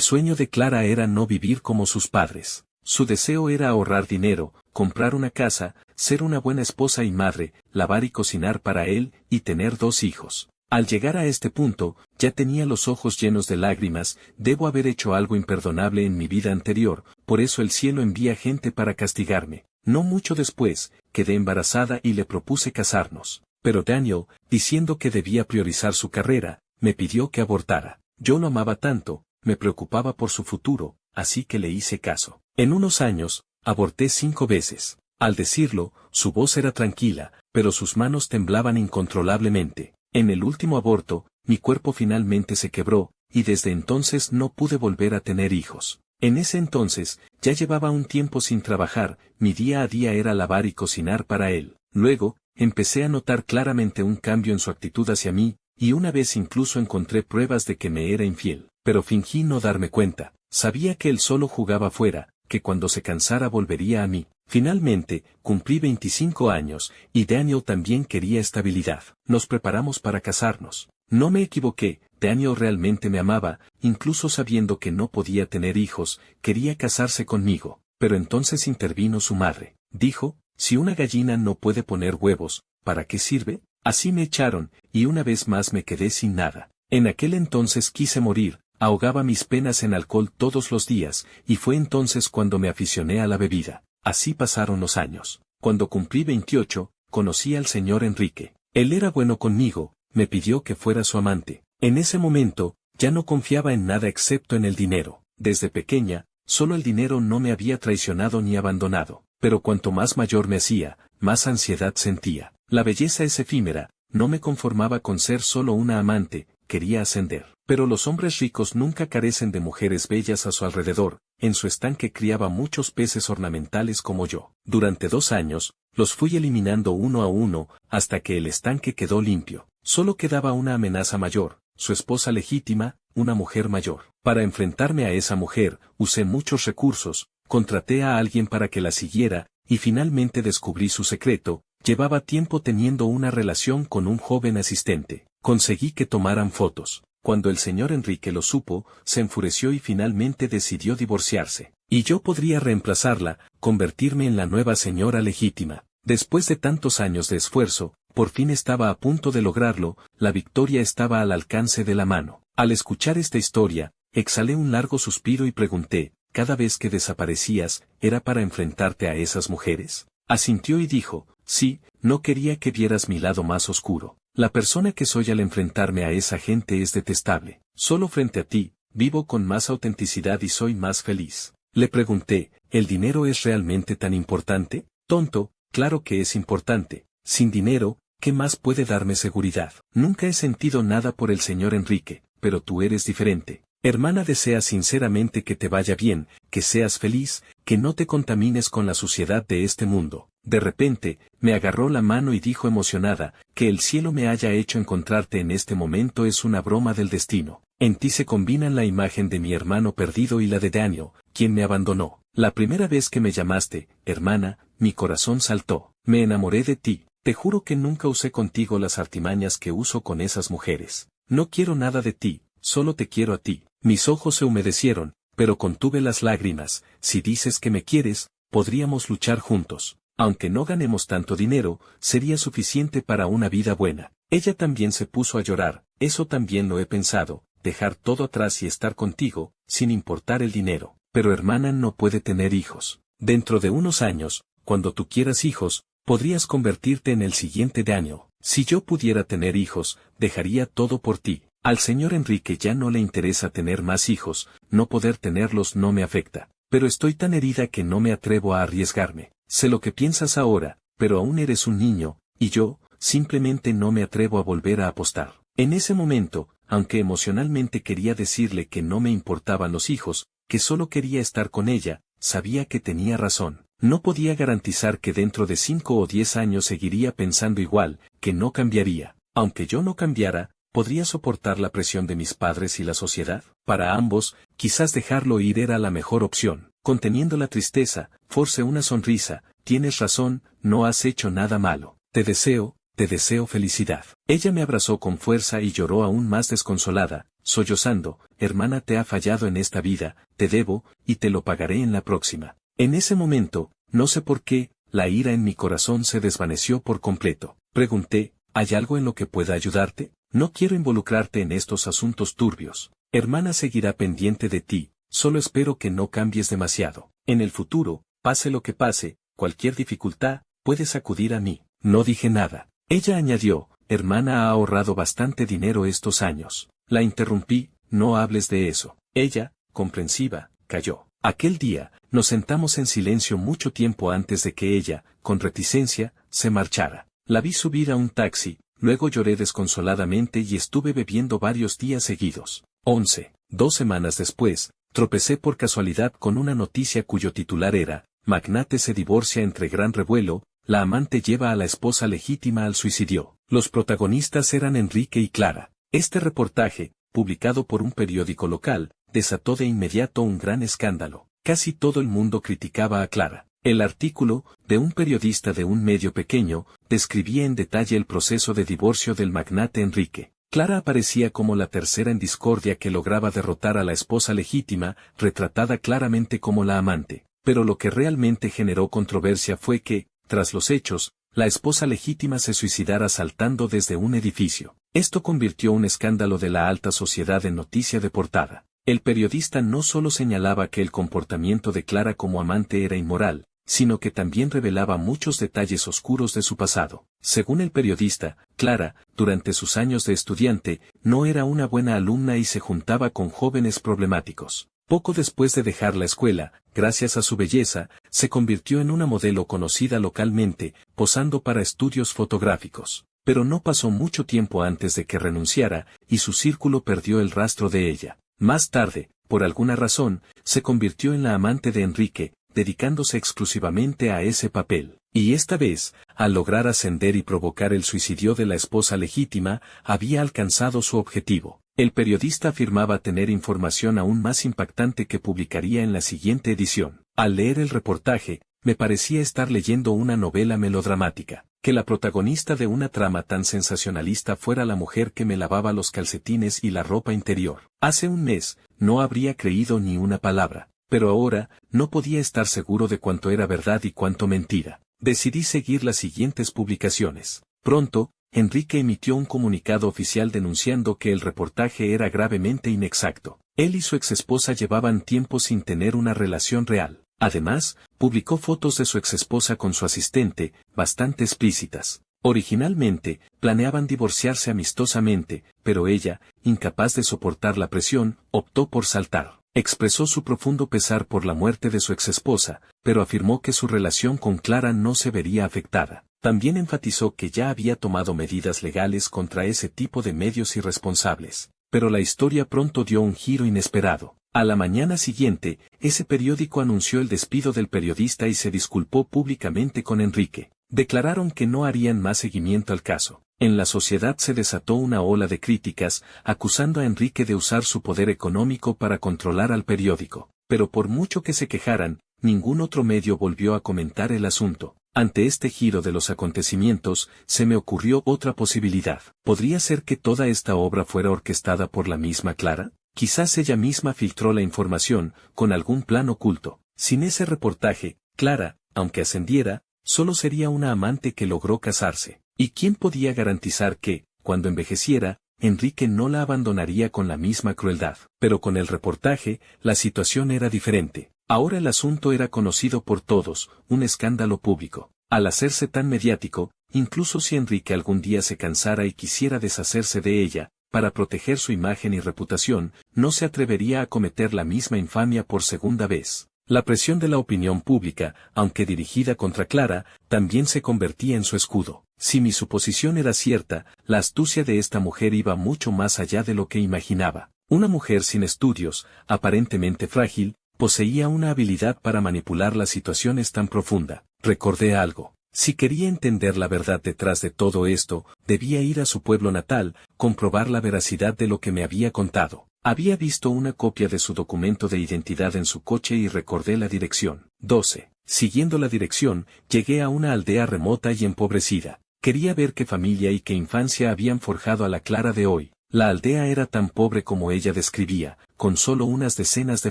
sueño de Clara era no vivir como sus padres. Su deseo era ahorrar dinero, comprar una casa, ser una buena esposa y madre, lavar y cocinar para él, y tener 2 hijos. Al llegar a este punto, ya tenía los ojos llenos de lágrimas. Debo haber hecho algo imperdonable en mi vida anterior, por eso el cielo envía gente para castigarme. No mucho después, quedé embarazada y le propuse casarnos. Pero Daniel, diciendo que debía priorizar su carrera, me pidió que abortara. Yo lo amaba tanto, me preocupaba por su futuro, así que le hice caso. En unos años, aborté 5 veces. Al decirlo, su voz era tranquila, pero sus manos temblaban incontrolablemente. En el último aborto, mi cuerpo finalmente se quebró, y desde entonces no pude volver a tener hijos. En ese entonces, ya llevaba un tiempo sin trabajar, mi día a día era lavar y cocinar para él. Luego, empecé a notar claramente un cambio en su actitud hacia mí, y una vez incluso encontré pruebas de que me era infiel, pero fingí no darme cuenta. Sabía que él solo jugaba fuera, que cuando se cansara volvería a mí. Finalmente, cumplí 25 años, y Daniel también quería estabilidad. Nos preparamos para casarnos. No me equivoqué, Daniel realmente me amaba, incluso sabiendo que no podía tener hijos, quería casarse conmigo. Pero entonces intervino su madre. Dijo, si una gallina no puede poner huevos, ¿para qué sirve? Así me echaron, y una vez más me quedé sin nada. En aquel entonces quise morir, ahogaba mis penas en alcohol todos los días, y fue entonces cuando me aficioné a la bebida. Así pasaron los años. Cuando cumplí 28, conocí al señor Enrique. Él era bueno conmigo, me pidió que fuera su amante. En ese momento, ya no confiaba en nada excepto en el dinero. Desde pequeña, solo el dinero no me había traicionado ni abandonado. Pero cuanto más mayor me hacía, más ansiedad sentía. La belleza es efímera, no me conformaba con ser solo una amante, quería ascender. Pero los hombres ricos nunca carecen de mujeres bellas a su alrededor. En su estanque criaba muchos peces ornamentales como yo. Durante 2 años, los fui eliminando uno a uno, hasta que el estanque quedó limpio. Solo quedaba una amenaza mayor, su esposa legítima, una mujer mayor. Para enfrentarme a esa mujer, usé muchos recursos, contraté a alguien para que la siguiera, y finalmente descubrí su secreto. Llevaba tiempo teniendo una relación con un joven asistente. Conseguí que tomaran fotos. Cuando el señor Enrique lo supo, se enfureció y finalmente decidió divorciarse. Y yo podría reemplazarla, convertirme en la nueva señora legítima. Después de tantos años de esfuerzo, por fin estaba a punto de lograrlo, la victoria estaba al alcance de la mano. Al escuchar esta historia, exhalé un largo suspiro y pregunté, ¿cada vez que desaparecías, era para enfrentarte a esas mujeres? Asintió y dijo, sí, no quería que vieras mi lado más oscuro. La persona que soy al enfrentarme a esa gente es detestable. Solo frente a ti, vivo con más autenticidad y soy más feliz. Le pregunté, ¿el dinero es realmente tan importante? Tonto, claro que es importante. Sin dinero, ¿qué más puede darme seguridad? Nunca he sentido nada por el señor Enrique, pero tú eres diferente. Hermana, desea sinceramente que te vaya bien, que seas feliz, que no te contamines con la suciedad de este mundo. De repente, me agarró la mano y dijo emocionada, que el cielo me haya hecho encontrarte en este momento es una broma del destino. En ti se combinan la imagen de mi hermano perdido y la de Daniel, quien me abandonó. La primera vez que me llamaste, hermana, mi corazón saltó. Me enamoré de ti. Te juro que nunca usé contigo las artimañas que uso con esas mujeres. No quiero nada de ti, solo te quiero a ti. Mis ojos se humedecieron, pero contuve las lágrimas. Si dices que me quieres, podríamos luchar juntos. Aunque no ganemos tanto dinero, sería suficiente para una vida buena. Ella también se puso a llorar. Eso también lo he pensado, dejar todo atrás y estar contigo, sin importar el dinero. Pero hermana, no puede tener hijos. Dentro de unos años, cuando tú quieras hijos, podrías convertirte en el siguiente Daniel. Si yo pudiera tener hijos, dejaría todo por ti. Al señor Enrique ya no le interesa tener más hijos, no poder tenerlos no me afecta. Pero estoy tan herida que no me atrevo a arriesgarme. Sé lo que piensas ahora, pero aún eres un niño, y yo, simplemente no me atrevo a volver a apostar. En ese momento, aunque emocionalmente quería decirle que no me importaban los hijos, que solo quería estar con ella, sabía que tenía razón. No podía garantizar que dentro de 5 o 10 años seguiría pensando igual, que no cambiaría. Aunque yo no cambiara, ¿podría soportar la presión de mis padres y la sociedad? Para ambos, quizás dejarlo ir era la mejor opción. Conteniendo la tristeza, forcé una sonrisa. Tienes razón, no has hecho nada malo. Te deseo felicidad. Ella me abrazó con fuerza y lloró aún más desconsolada, sollozando, hermana, te ha fallado en esta vida, te debo, y te lo pagaré en la próxima. En ese momento, no sé por qué, la ira en mi corazón se desvaneció por completo. Pregunté, ¿hay algo en lo que pueda ayudarte? No quiero involucrarte en estos asuntos turbios. Hermana seguirá pendiente de ti, solo espero que no cambies demasiado. En el futuro, pase lo que pase, cualquier dificultad, puedes acudir a mí. No dije nada. Ella añadió, hermana ha ahorrado bastante dinero estos años. La interrumpí, no hables de eso. Ella, comprensiva, calló. Aquel día, nos sentamos en silencio mucho tiempo antes de que ella, con reticencia, se marchara. La vi subir a un taxi, luego lloré desconsoladamente y estuve bebiendo varios días seguidos. 2 semanas después, tropecé por casualidad con una noticia cuyo titular era, magnate se divorcia entre gran revuelo, la amante lleva a la esposa legítima al suicidio. Los protagonistas eran Enrique y Clara. Este reportaje, publicado por un periódico local, desató de inmediato un gran escándalo. Casi todo el mundo criticaba a Clara. El artículo, de un periodista de un medio pequeño, describía en detalle el proceso de divorcio del magnate Enrique. Clara aparecía como la tercera en discordia que lograba derrotar a la esposa legítima, retratada claramente como la amante. Pero lo que realmente generó controversia fue que, tras los hechos, la esposa legítima se suicidara saltando desde un edificio. Esto convirtió un escándalo de la alta sociedad en noticia de portada. El periodista no solo señalaba que el comportamiento de Clara como amante era inmoral, sino que también revelaba muchos detalles oscuros de su pasado. Según el periodista, Clara, durante sus años de estudiante, no era una buena alumna y se juntaba con jóvenes problemáticos. Poco después de dejar la escuela, gracias a su belleza, se convirtió en una modelo conocida localmente, posando para estudios fotográficos. pero no pasó mucho tiempo antes de que renunciara, y su círculo perdió el rastro de ella. Más tarde, por alguna razón, se convirtió en la amante de Enrique, dedicándose exclusivamente a ese papel. Y esta vez, al lograr ascender y provocar el suicidio de la esposa legítima, había alcanzado su objetivo. El periodista afirmaba tener información aún más impactante que publicaría en la siguiente edición. Al leer el reportaje, me parecía estar leyendo una novela melodramática. Que la protagonista de una trama tan sensacionalista fuera la mujer que me lavaba los calcetines y la ropa interior. Hace un mes, no habría creído ni una palabra, pero ahora, no podía estar seguro de cuánto era verdad y cuánto mentira. Decidí seguir las siguientes publicaciones. Pronto, Enrique emitió un comunicado oficial denunciando que el reportaje era gravemente inexacto. Él y su exesposa llevaban tiempo sin tener una relación real. Además, publicó fotos de su exesposa con su asistente, bastante explícitas. Originalmente, planeaban divorciarse amistosamente, pero ella, incapaz de soportar la presión, optó por saltar. Expresó su profundo pesar por la muerte de su exesposa, pero afirmó que su relación con Clara no se vería afectada. También enfatizó que ya había tomado medidas legales contra ese tipo de medios irresponsables. Pero la historia pronto dio un giro inesperado. A la mañana siguiente, ese periódico anunció el despido del periodista y se disculpó públicamente con Enrique. Declararon que no harían más seguimiento al caso. En la sociedad se desató una ola de críticas, acusando a Enrique de usar su poder económico para controlar al periódico. Pero por mucho que se quejaran, ningún otro medio volvió a comentar el asunto. Ante este giro de los acontecimientos, se me ocurrió otra posibilidad. ¿Podría ser que toda esta obra fuera orquestada por la misma Clara? Quizás ella misma filtró la información, con algún plan oculto. Sin ese reportaje, Clara, aunque ascendiera, solo sería una amante que logró casarse. ¿Y quién podía garantizar que, cuando envejeciera, Enrique no la abandonaría con la misma crueldad? Pero con el reportaje, la situación era diferente. Ahora el asunto era conocido por todos, un escándalo público. Al hacerse tan mediático, incluso si Enrique algún día se cansara y quisiera deshacerse de ella, para proteger su imagen y reputación, no se atrevería a cometer la misma infamia por segunda vez. La presión de la opinión pública, aunque dirigida contra Clara, también se convertía en su escudo. Si mi suposición era cierta, la astucia de esta mujer iba mucho más allá de lo que imaginaba. Una mujer sin estudios, aparentemente frágil, poseía una habilidad para manipular las situaciones tan profunda. Recordé algo. Si quería entender la verdad detrás de todo esto, debía ir a su pueblo natal, comprobar la veracidad de lo que me había contado. Había visto una copia de su documento de identidad en su coche y recordé la dirección. 12. Siguiendo la dirección, llegué a una aldea remota y empobrecida. Quería ver qué familia y qué infancia habían forjado a la Clara de hoy. La aldea era tan pobre como ella describía, con solo unas decenas de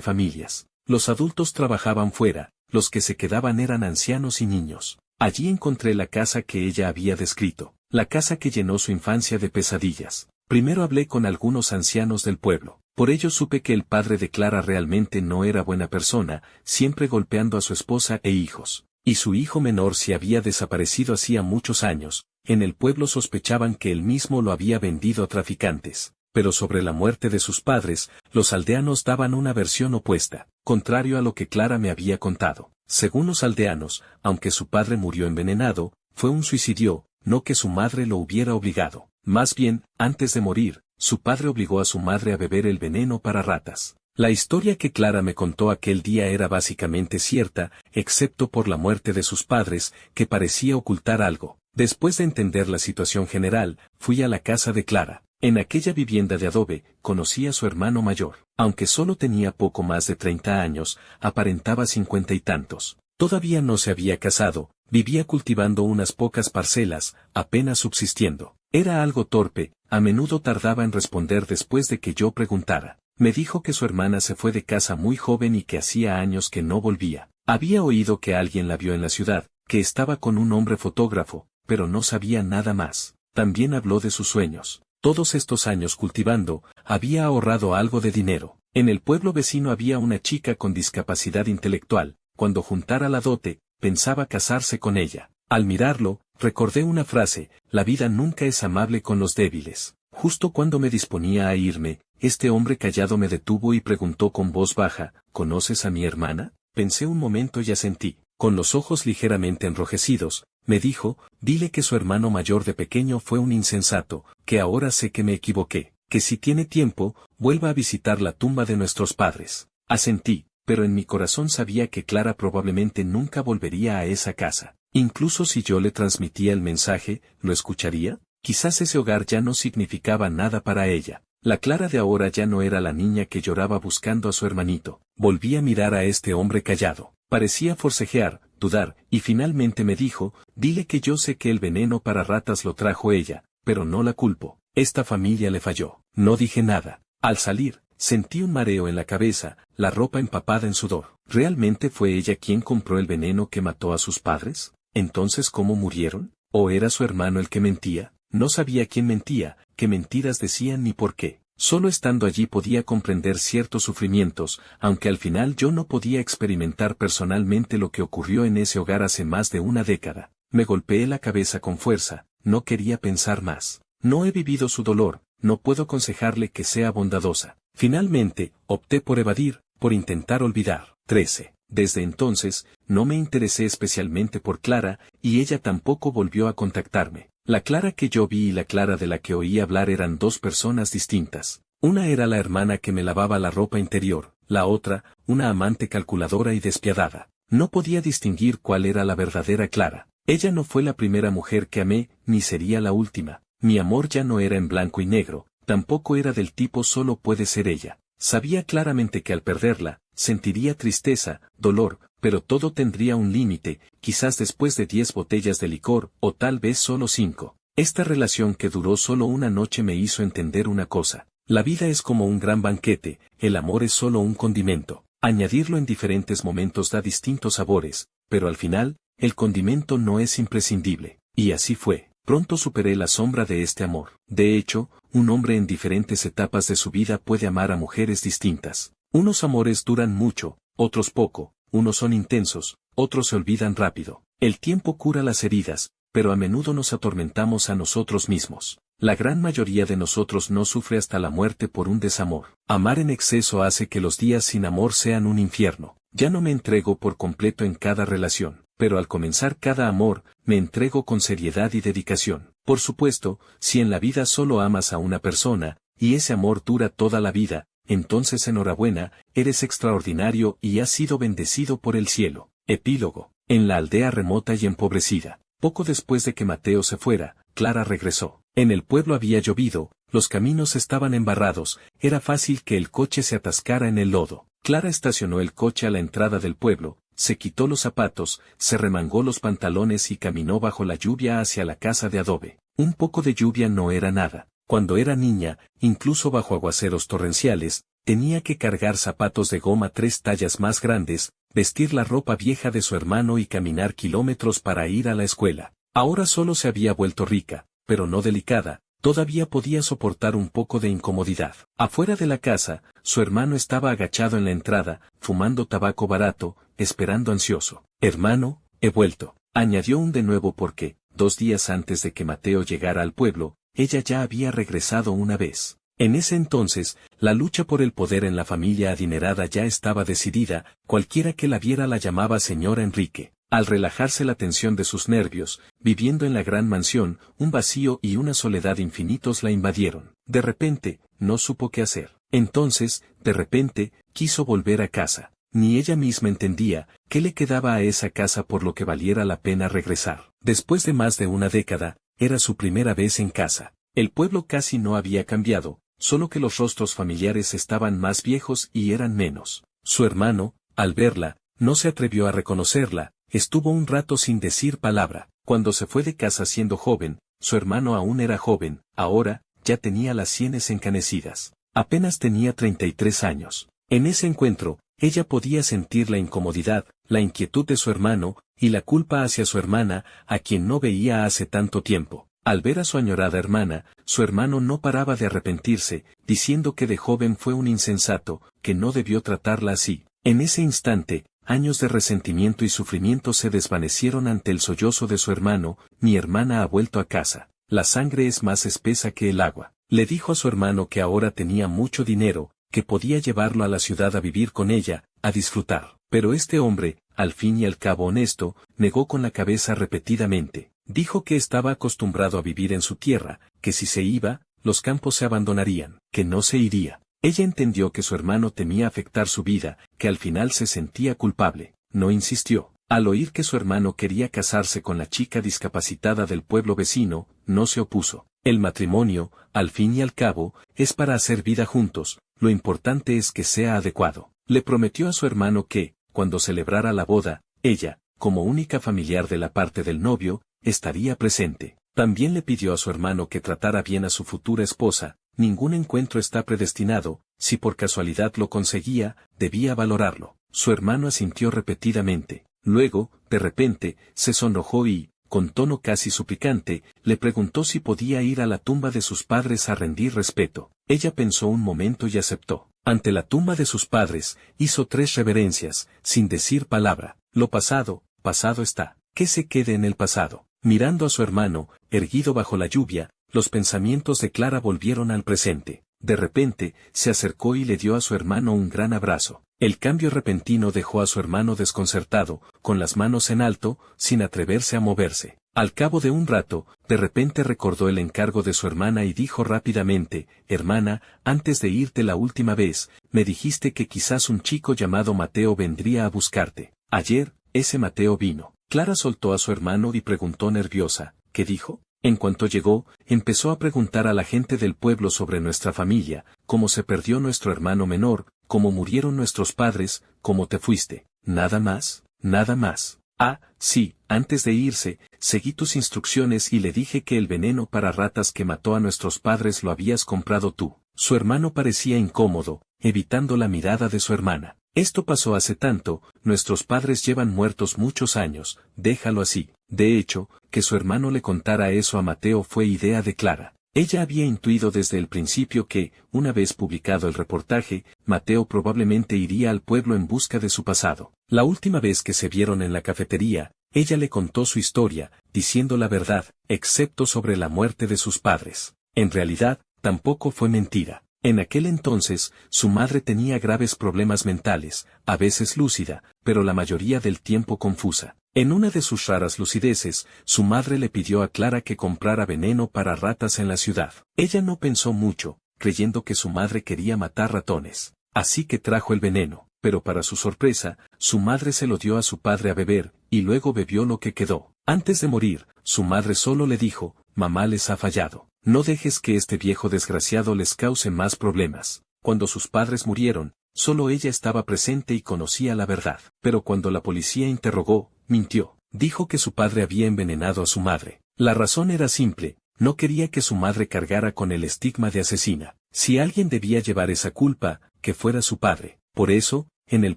familias. Los adultos trabajaban fuera, los que se quedaban eran ancianos y niños. Allí encontré la casa que ella había descrito, la casa que llenó su infancia de pesadillas. Primero hablé con algunos ancianos del pueblo. Por ello supe que el padre de Clara realmente no era buena persona, siempre golpeando a su esposa e hijos. Y su hijo menor se había desaparecido hacía muchos años. En el pueblo sospechaban que él mismo lo había vendido a traficantes. Pero sobre la muerte de sus padres, los aldeanos daban una versión opuesta, contrario a lo que Clara me había contado. Según los aldeanos, aunque su padre murió envenenado, fue un suicidio, no que su madre lo hubiera obligado. Más bien, antes de morir, su padre obligó a su madre a beber el veneno para ratas. La historia que Clara me contó aquel día era básicamente cierta, excepto por la muerte de sus padres, que parecía ocultar algo. Después de entender la situación general, fui a la casa de Clara. En aquella vivienda de adobe, conocí a su hermano mayor. Aunque solo tenía poco más de 30 años, aparentaba 50 y tantos. Todavía no se había casado, vivía cultivando unas pocas parcelas, apenas subsistiendo. Era algo torpe, a menudo tardaba en responder después de que yo preguntara. Me dijo que su hermana se fue de casa muy joven y que hacía años que no volvía. Había oído que alguien la vio en la ciudad, que estaba con un hombre fotógrafo, pero no sabía nada más. También habló de sus sueños. Todos estos años cultivando, había ahorrado algo de dinero. En el pueblo vecino había una chica con discapacidad intelectual. Cuando juntara la dote, pensaba casarse con ella. Al mirarlo, recordé una frase: la vida nunca es amable con los débiles. Justo cuando me disponía a irme, este hombre callado me detuvo y preguntó con voz baja: ¿conoces a mi hermana? Pensé un momento y asentí. Con los ojos ligeramente enrojecidos, me dijo, dile que su hermano mayor de pequeño fue un insensato, que ahora sé que me equivoqué, que si tiene tiempo, vuelva a visitar la tumba de nuestros padres. Asentí, pero en mi corazón sabía que Clara probablemente nunca volvería a esa casa. Incluso si yo le transmitía el mensaje, ¿lo escucharía? Quizás ese hogar ya no significaba nada para ella. La Clara de ahora ya no era la niña que lloraba buscando a su hermanito. Volví a mirar a este hombre callado. Parecía forcejear, dudar, y finalmente me dijo, dile que yo sé que el veneno para ratas lo trajo ella, pero no la culpo. Esta familia le falló. No dije nada. Al salir, sentí un mareo en la cabeza, la ropa empapada en sudor. ¿Realmente fue ella quien compró el veneno que mató a sus padres? ¿Entonces cómo murieron? ¿O era su hermano el que mentía? No sabía quién mentía, qué mentiras decían ni por qué. Solo estando allí podía comprender ciertos sufrimientos, aunque al final yo no podía experimentar personalmente lo que ocurrió en ese hogar hace más de una década. Me golpeé la cabeza con fuerza, no quería pensar más. No he vivido su dolor, no puedo aconsejarle que sea bondadosa. Finalmente, opté por evadir, por intentar olvidar. 13. Desde entonces, no me interesé especialmente por Clara, y ella tampoco volvió a contactarme. La Clara que yo vi y la Clara de la que oí hablar eran dos personas distintas. Una era la hermana que me lavaba la ropa interior, la otra, una amante calculadora y despiadada. No podía distinguir cuál era la verdadera Clara. Ella no fue la primera mujer que amé, ni sería la última. Mi amor ya no era en blanco y negro, tampoco era del tipo solo puede ser ella. Sabía claramente que al perderla, sentiría tristeza, dolor, pero todo tendría un límite, quizás después de 10 botellas de licor, o tal vez solo 5. Esta relación que duró solo una noche me hizo entender una cosa. La vida es como un gran banquete, el amor es solo un condimento. Añadirlo en diferentes momentos da distintos sabores, pero al final, el condimento no es imprescindible. Y así fue. Pronto superé la sombra de este amor. De hecho, un hombre en diferentes etapas de su vida puede amar a mujeres distintas. Unos amores duran mucho, otros poco, unos son intensos, otros se olvidan rápido. El tiempo cura las heridas, pero a menudo nos atormentamos a nosotros mismos. La gran mayoría de nosotros no sufre hasta la muerte por un desamor. Amar en exceso hace que los días sin amor sean un infierno. Ya no me entrego por completo en cada relación, pero al comenzar cada amor, me entrego con seriedad y dedicación. Por supuesto, si en la vida solo amas a una persona, y ese amor dura toda la vida, entonces enhorabuena, eres extraordinario y has sido bendecido por el cielo. Epílogo. En la aldea remota y empobrecida. Poco después de que Mateo se fuera, Clara regresó. En el pueblo había llovido, los caminos estaban embarrados, era fácil que el coche se atascara en el lodo. Clara estacionó el coche a la entrada del pueblo, se quitó los zapatos, se remangó los pantalones y caminó bajo la lluvia hacia la casa de adobe. Un poco de lluvia no era nada. Cuando era niña, incluso bajo aguaceros torrenciales, tenía que cargar zapatos de goma 3 tallas más grandes, vestir la ropa vieja de su hermano y caminar kilómetros para ir a la escuela. Ahora solo se había vuelto rica, pero no delicada, todavía podía soportar un poco de incomodidad. Afuera de la casa, su hermano estaba agachado en la entrada, fumando tabaco barato, esperando ansioso. Hermano, he vuelto, añadió un de nuevo porque, 2 días antes de que Mateo llegara al pueblo, ella ya había regresado una vez. En ese entonces, la lucha por el poder en la familia adinerada ya estaba decidida, cualquiera que la viera la llamaba señora Enrique. Al relajarse la tensión de sus nervios, viviendo en la gran mansión, un vacío y una soledad infinitos la invadieron. De repente, no supo qué hacer. Entonces, de repente, quiso volver a casa. Ni ella misma entendía qué le quedaba a esa casa por lo que valiera la pena regresar. Después de más de una década, era su primera vez en casa. El pueblo casi no había cambiado, solo que los rostros familiares estaban más viejos y eran menos. Su hermano, al verla, no se atrevió a reconocerla, estuvo un rato sin decir palabra. Cuando se fue de casa siendo joven, su hermano aún era joven, ahora, ya tenía las sienes encanecidas. Apenas tenía 33 años. En ese encuentro, ella podía sentir la incomodidad, la inquietud de su hermano, y la culpa hacia su hermana, a quien no veía hace tanto tiempo. Al ver a su añorada hermana, su hermano no paraba de arrepentirse, diciendo que de joven fue un insensato, que no debió tratarla así. En ese instante, años de resentimiento y sufrimiento se desvanecieron ante el sollozo de su hermano. Mi hermana ha vuelto a casa. La sangre es más espesa que el agua. Le dijo a su hermano que ahora tenía mucho dinero, que podía llevarlo a la ciudad a vivir con ella, a disfrutar. Pero este hombre, al fin y al cabo honesto, negó con la cabeza repetidamente. Dijo que estaba acostumbrado a vivir en su tierra, que si se iba, los campos se abandonarían, que no se iría. Ella entendió que su hermano temía afectar su vida, que al final se sentía culpable. No insistió. Al oír que su hermano quería casarse con la chica discapacitada del pueblo vecino, no se opuso. El matrimonio, al fin y al cabo, es para hacer vida juntos, lo importante es que sea adecuado. Le prometió a su hermano que, cuando celebrara la boda, ella, como única familiar de la parte del novio, estaría presente. También le pidió a su hermano que tratara bien a su futura esposa. Ningún encuentro está predestinado, si por casualidad lo conseguía, debía valorarlo. Su hermano asintió repetidamente. Luego, de repente, se sonrojó y, con tono casi suplicante, le preguntó si podía ir a la tumba de sus padres a rendir respeto. Ella pensó un momento y aceptó. Ante la tumba de sus padres, hizo 3 reverencias, sin decir palabra. Lo pasado, pasado está. Que se quede en el pasado. Mirando a su hermano, erguido bajo la lluvia, los pensamientos de Clara volvieron al presente. De repente, se acercó y le dio a su hermano un gran abrazo. El cambio repentino dejó a su hermano desconcertado, con las manos en alto, sin atreverse a moverse. Al cabo de un rato, de repente recordó el encargo de su hermana y dijo rápidamente: «Hermana, antes de irte la última vez, me dijiste que quizás un chico llamado Mateo vendría a buscarte. Ayer, ese Mateo vino». Clara soltó a su hermano y preguntó nerviosa: «¿Qué dijo?». En cuanto llegó, empezó a preguntar a la gente del pueblo sobre nuestra familia, cómo se perdió nuestro hermano menor, cómo murieron nuestros padres, cómo te fuiste. ¿Nada más? ¿Nada más? Ah, sí, antes de irse, seguí tus instrucciones y le dije que el veneno para ratas que mató a nuestros padres lo habías comprado tú». Su hermano parecía incómodo, evitando la mirada de su hermana. «Esto pasó hace tanto, nuestros padres llevan muertos muchos años, déjalo así». De hecho, que su hermano le contara eso a Mateo fue idea de Clara. Ella había intuido desde el principio que, una vez publicado el reportaje, Mateo probablemente iría al pueblo en busca de su pasado. La última vez que se vieron en la cafetería, ella le contó su historia, diciendo la verdad, excepto sobre la muerte de sus padres. En realidad, tampoco fue mentira. En aquel entonces, su madre tenía graves problemas mentales, a veces lúcida, pero la mayoría del tiempo confusa. En una de sus raras lucideces, su madre le pidió a Clara que comprara veneno para ratas en la ciudad. Ella no pensó mucho, creyendo que su madre quería matar ratones. Así que trajo el veneno, pero para su sorpresa, su madre se lo dio a su padre a beber, y luego bebió lo que quedó. Antes de morir, su madre solo le dijo: «Mamá les ha fallado. No dejes que este viejo desgraciado les cause más problemas». Cuando sus padres murieron, solo ella estaba presente y conocía la verdad. Pero cuando la policía interrogó, mintió. Dijo que su padre había envenenado a su madre. La razón era simple: no quería que su madre cargara con el estigma de asesina. Si alguien debía llevar esa culpa, que fuera su padre. Por eso, en el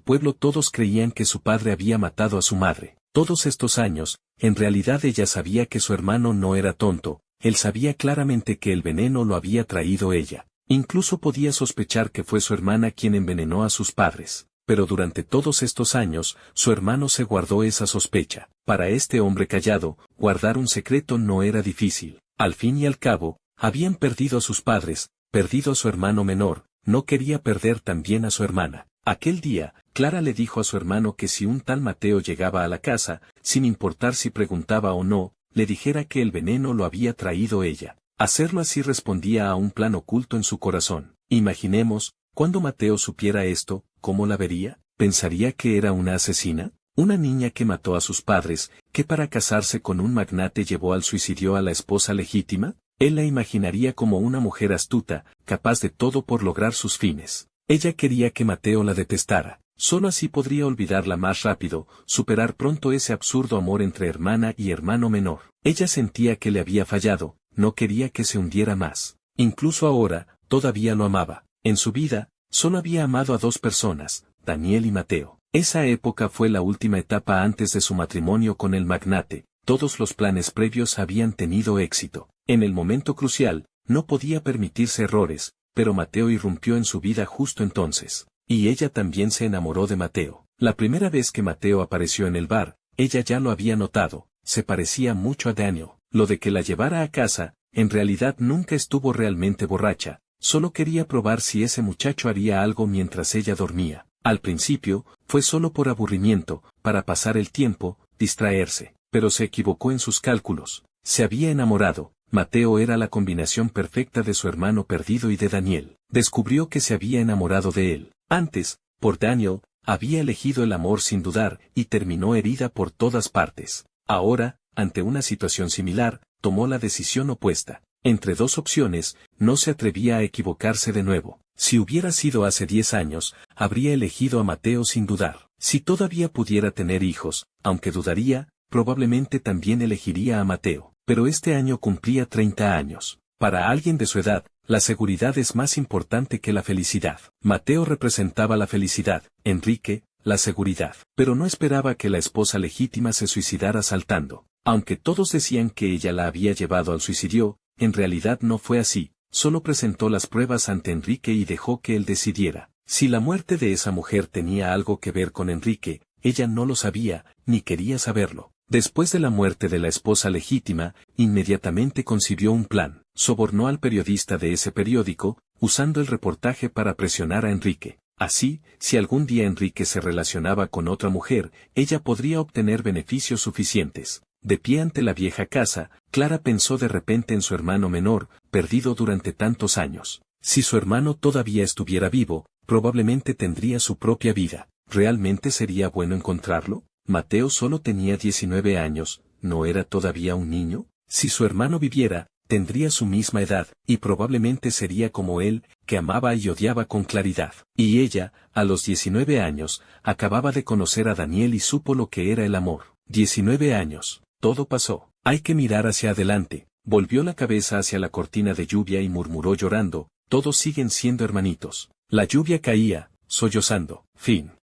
pueblo todos creían que su padre había matado a su madre. Todos estos años, en realidad ella sabía que su hermano no era tonto. Él sabía claramente que el veneno lo había traído ella. Incluso podía sospechar que fue su hermana quien envenenó a sus padres. Pero durante todos estos años, su hermano se guardó esa sospecha. Para este hombre callado, guardar un secreto no era difícil. Al fin y al cabo, habían perdido a sus padres, perdido a su hermano menor, no quería perder también a su hermana. Aquel día, Clara le dijo a su hermano que si un tal Mateo llegaba a la casa, sin importar si preguntaba o no, le dijera que el veneno lo había traído ella. Hacerlo así respondía a un plan oculto en su corazón. Imaginemos, cuando Mateo supiera esto, ¿cómo la vería? ¿Pensaría que era una asesina? ¿Una niña que mató a sus padres, que para casarse con un magnate llevó al suicidio a la esposa legítima? Él la imaginaría como una mujer astuta, capaz de todo por lograr sus fines. Ella quería que Mateo la detestara. Solo así podría olvidarla más rápido, superar pronto ese absurdo amor entre hermana y hermano menor. Ella sentía que le había fallado, no quería que se hundiera más. Incluso ahora, todavía lo amaba. En su vida, solo había amado a 2 personas, Daniel y Mateo. Esa época fue la última etapa antes de su matrimonio con el magnate. Todos los planes previos habían tenido éxito. En el momento crucial, no podía permitirse errores, pero Mateo irrumpió en su vida justo entonces. Y ella también se enamoró de Mateo. La primera vez que Mateo apareció en el bar, ella ya lo había notado, se parecía mucho a Daniel. Lo de que la llevara a casa, en realidad nunca estuvo realmente borracha, solo quería probar si ese muchacho haría algo mientras ella dormía. Al principio, fue solo por aburrimiento, para pasar el tiempo, distraerse, pero se equivocó en sus cálculos. Se había enamorado. Mateo era la combinación perfecta de su hermano perdido y de Daniel. Descubrió que se había enamorado de él. Antes, por Daniel, había elegido el amor sin dudar y terminó herida por todas partes. Ahora, ante una situación similar, tomó la decisión opuesta. Entre dos opciones, no se atrevía a equivocarse de nuevo. Si hubiera sido hace 10 años, habría elegido a Mateo sin dudar. Si todavía pudiera tener hijos, aunque dudaría, probablemente también elegiría a Mateo. Pero este año cumplía 30 años. Para alguien de su edad, la seguridad es más importante que la felicidad. Mateo representaba la felicidad, Enrique, la seguridad. Pero no esperaba que la esposa legítima se suicidara saltando. Aunque todos decían que ella la había llevado al suicidio, en realidad no fue así. Solo presentó las pruebas ante Enrique y dejó que él decidiera. Si la muerte de esa mujer tenía algo que ver con Enrique, ella no lo sabía, ni quería saberlo. Después de la muerte de la esposa legítima, inmediatamente concibió un plan. Sobornó al periodista de ese periódico, usando el reportaje para presionar a Enrique. Así, si algún día Enrique se relacionaba con otra mujer, ella podría obtener beneficios suficientes. De pie ante la vieja casa, Clara pensó de repente en su hermano menor, perdido durante tantos años. Si su hermano todavía estuviera vivo, probablemente tendría su propia vida. ¿Realmente sería bueno encontrarlo? Mateo solo tenía 19 años, ¿no era todavía un niño? Si su hermano viviera, tendría su misma edad, y probablemente sería como él, que amaba y odiaba con claridad. Y ella, a los 19 años, acababa de conocer a Daniel y supo lo que era el amor. 19 años, todo pasó. Hay que mirar hacia adelante. Volvió la cabeza hacia la cortina de lluvia y murmuró llorando, todos siguen siendo hermanitos. La lluvia caía, sollozando. Fin.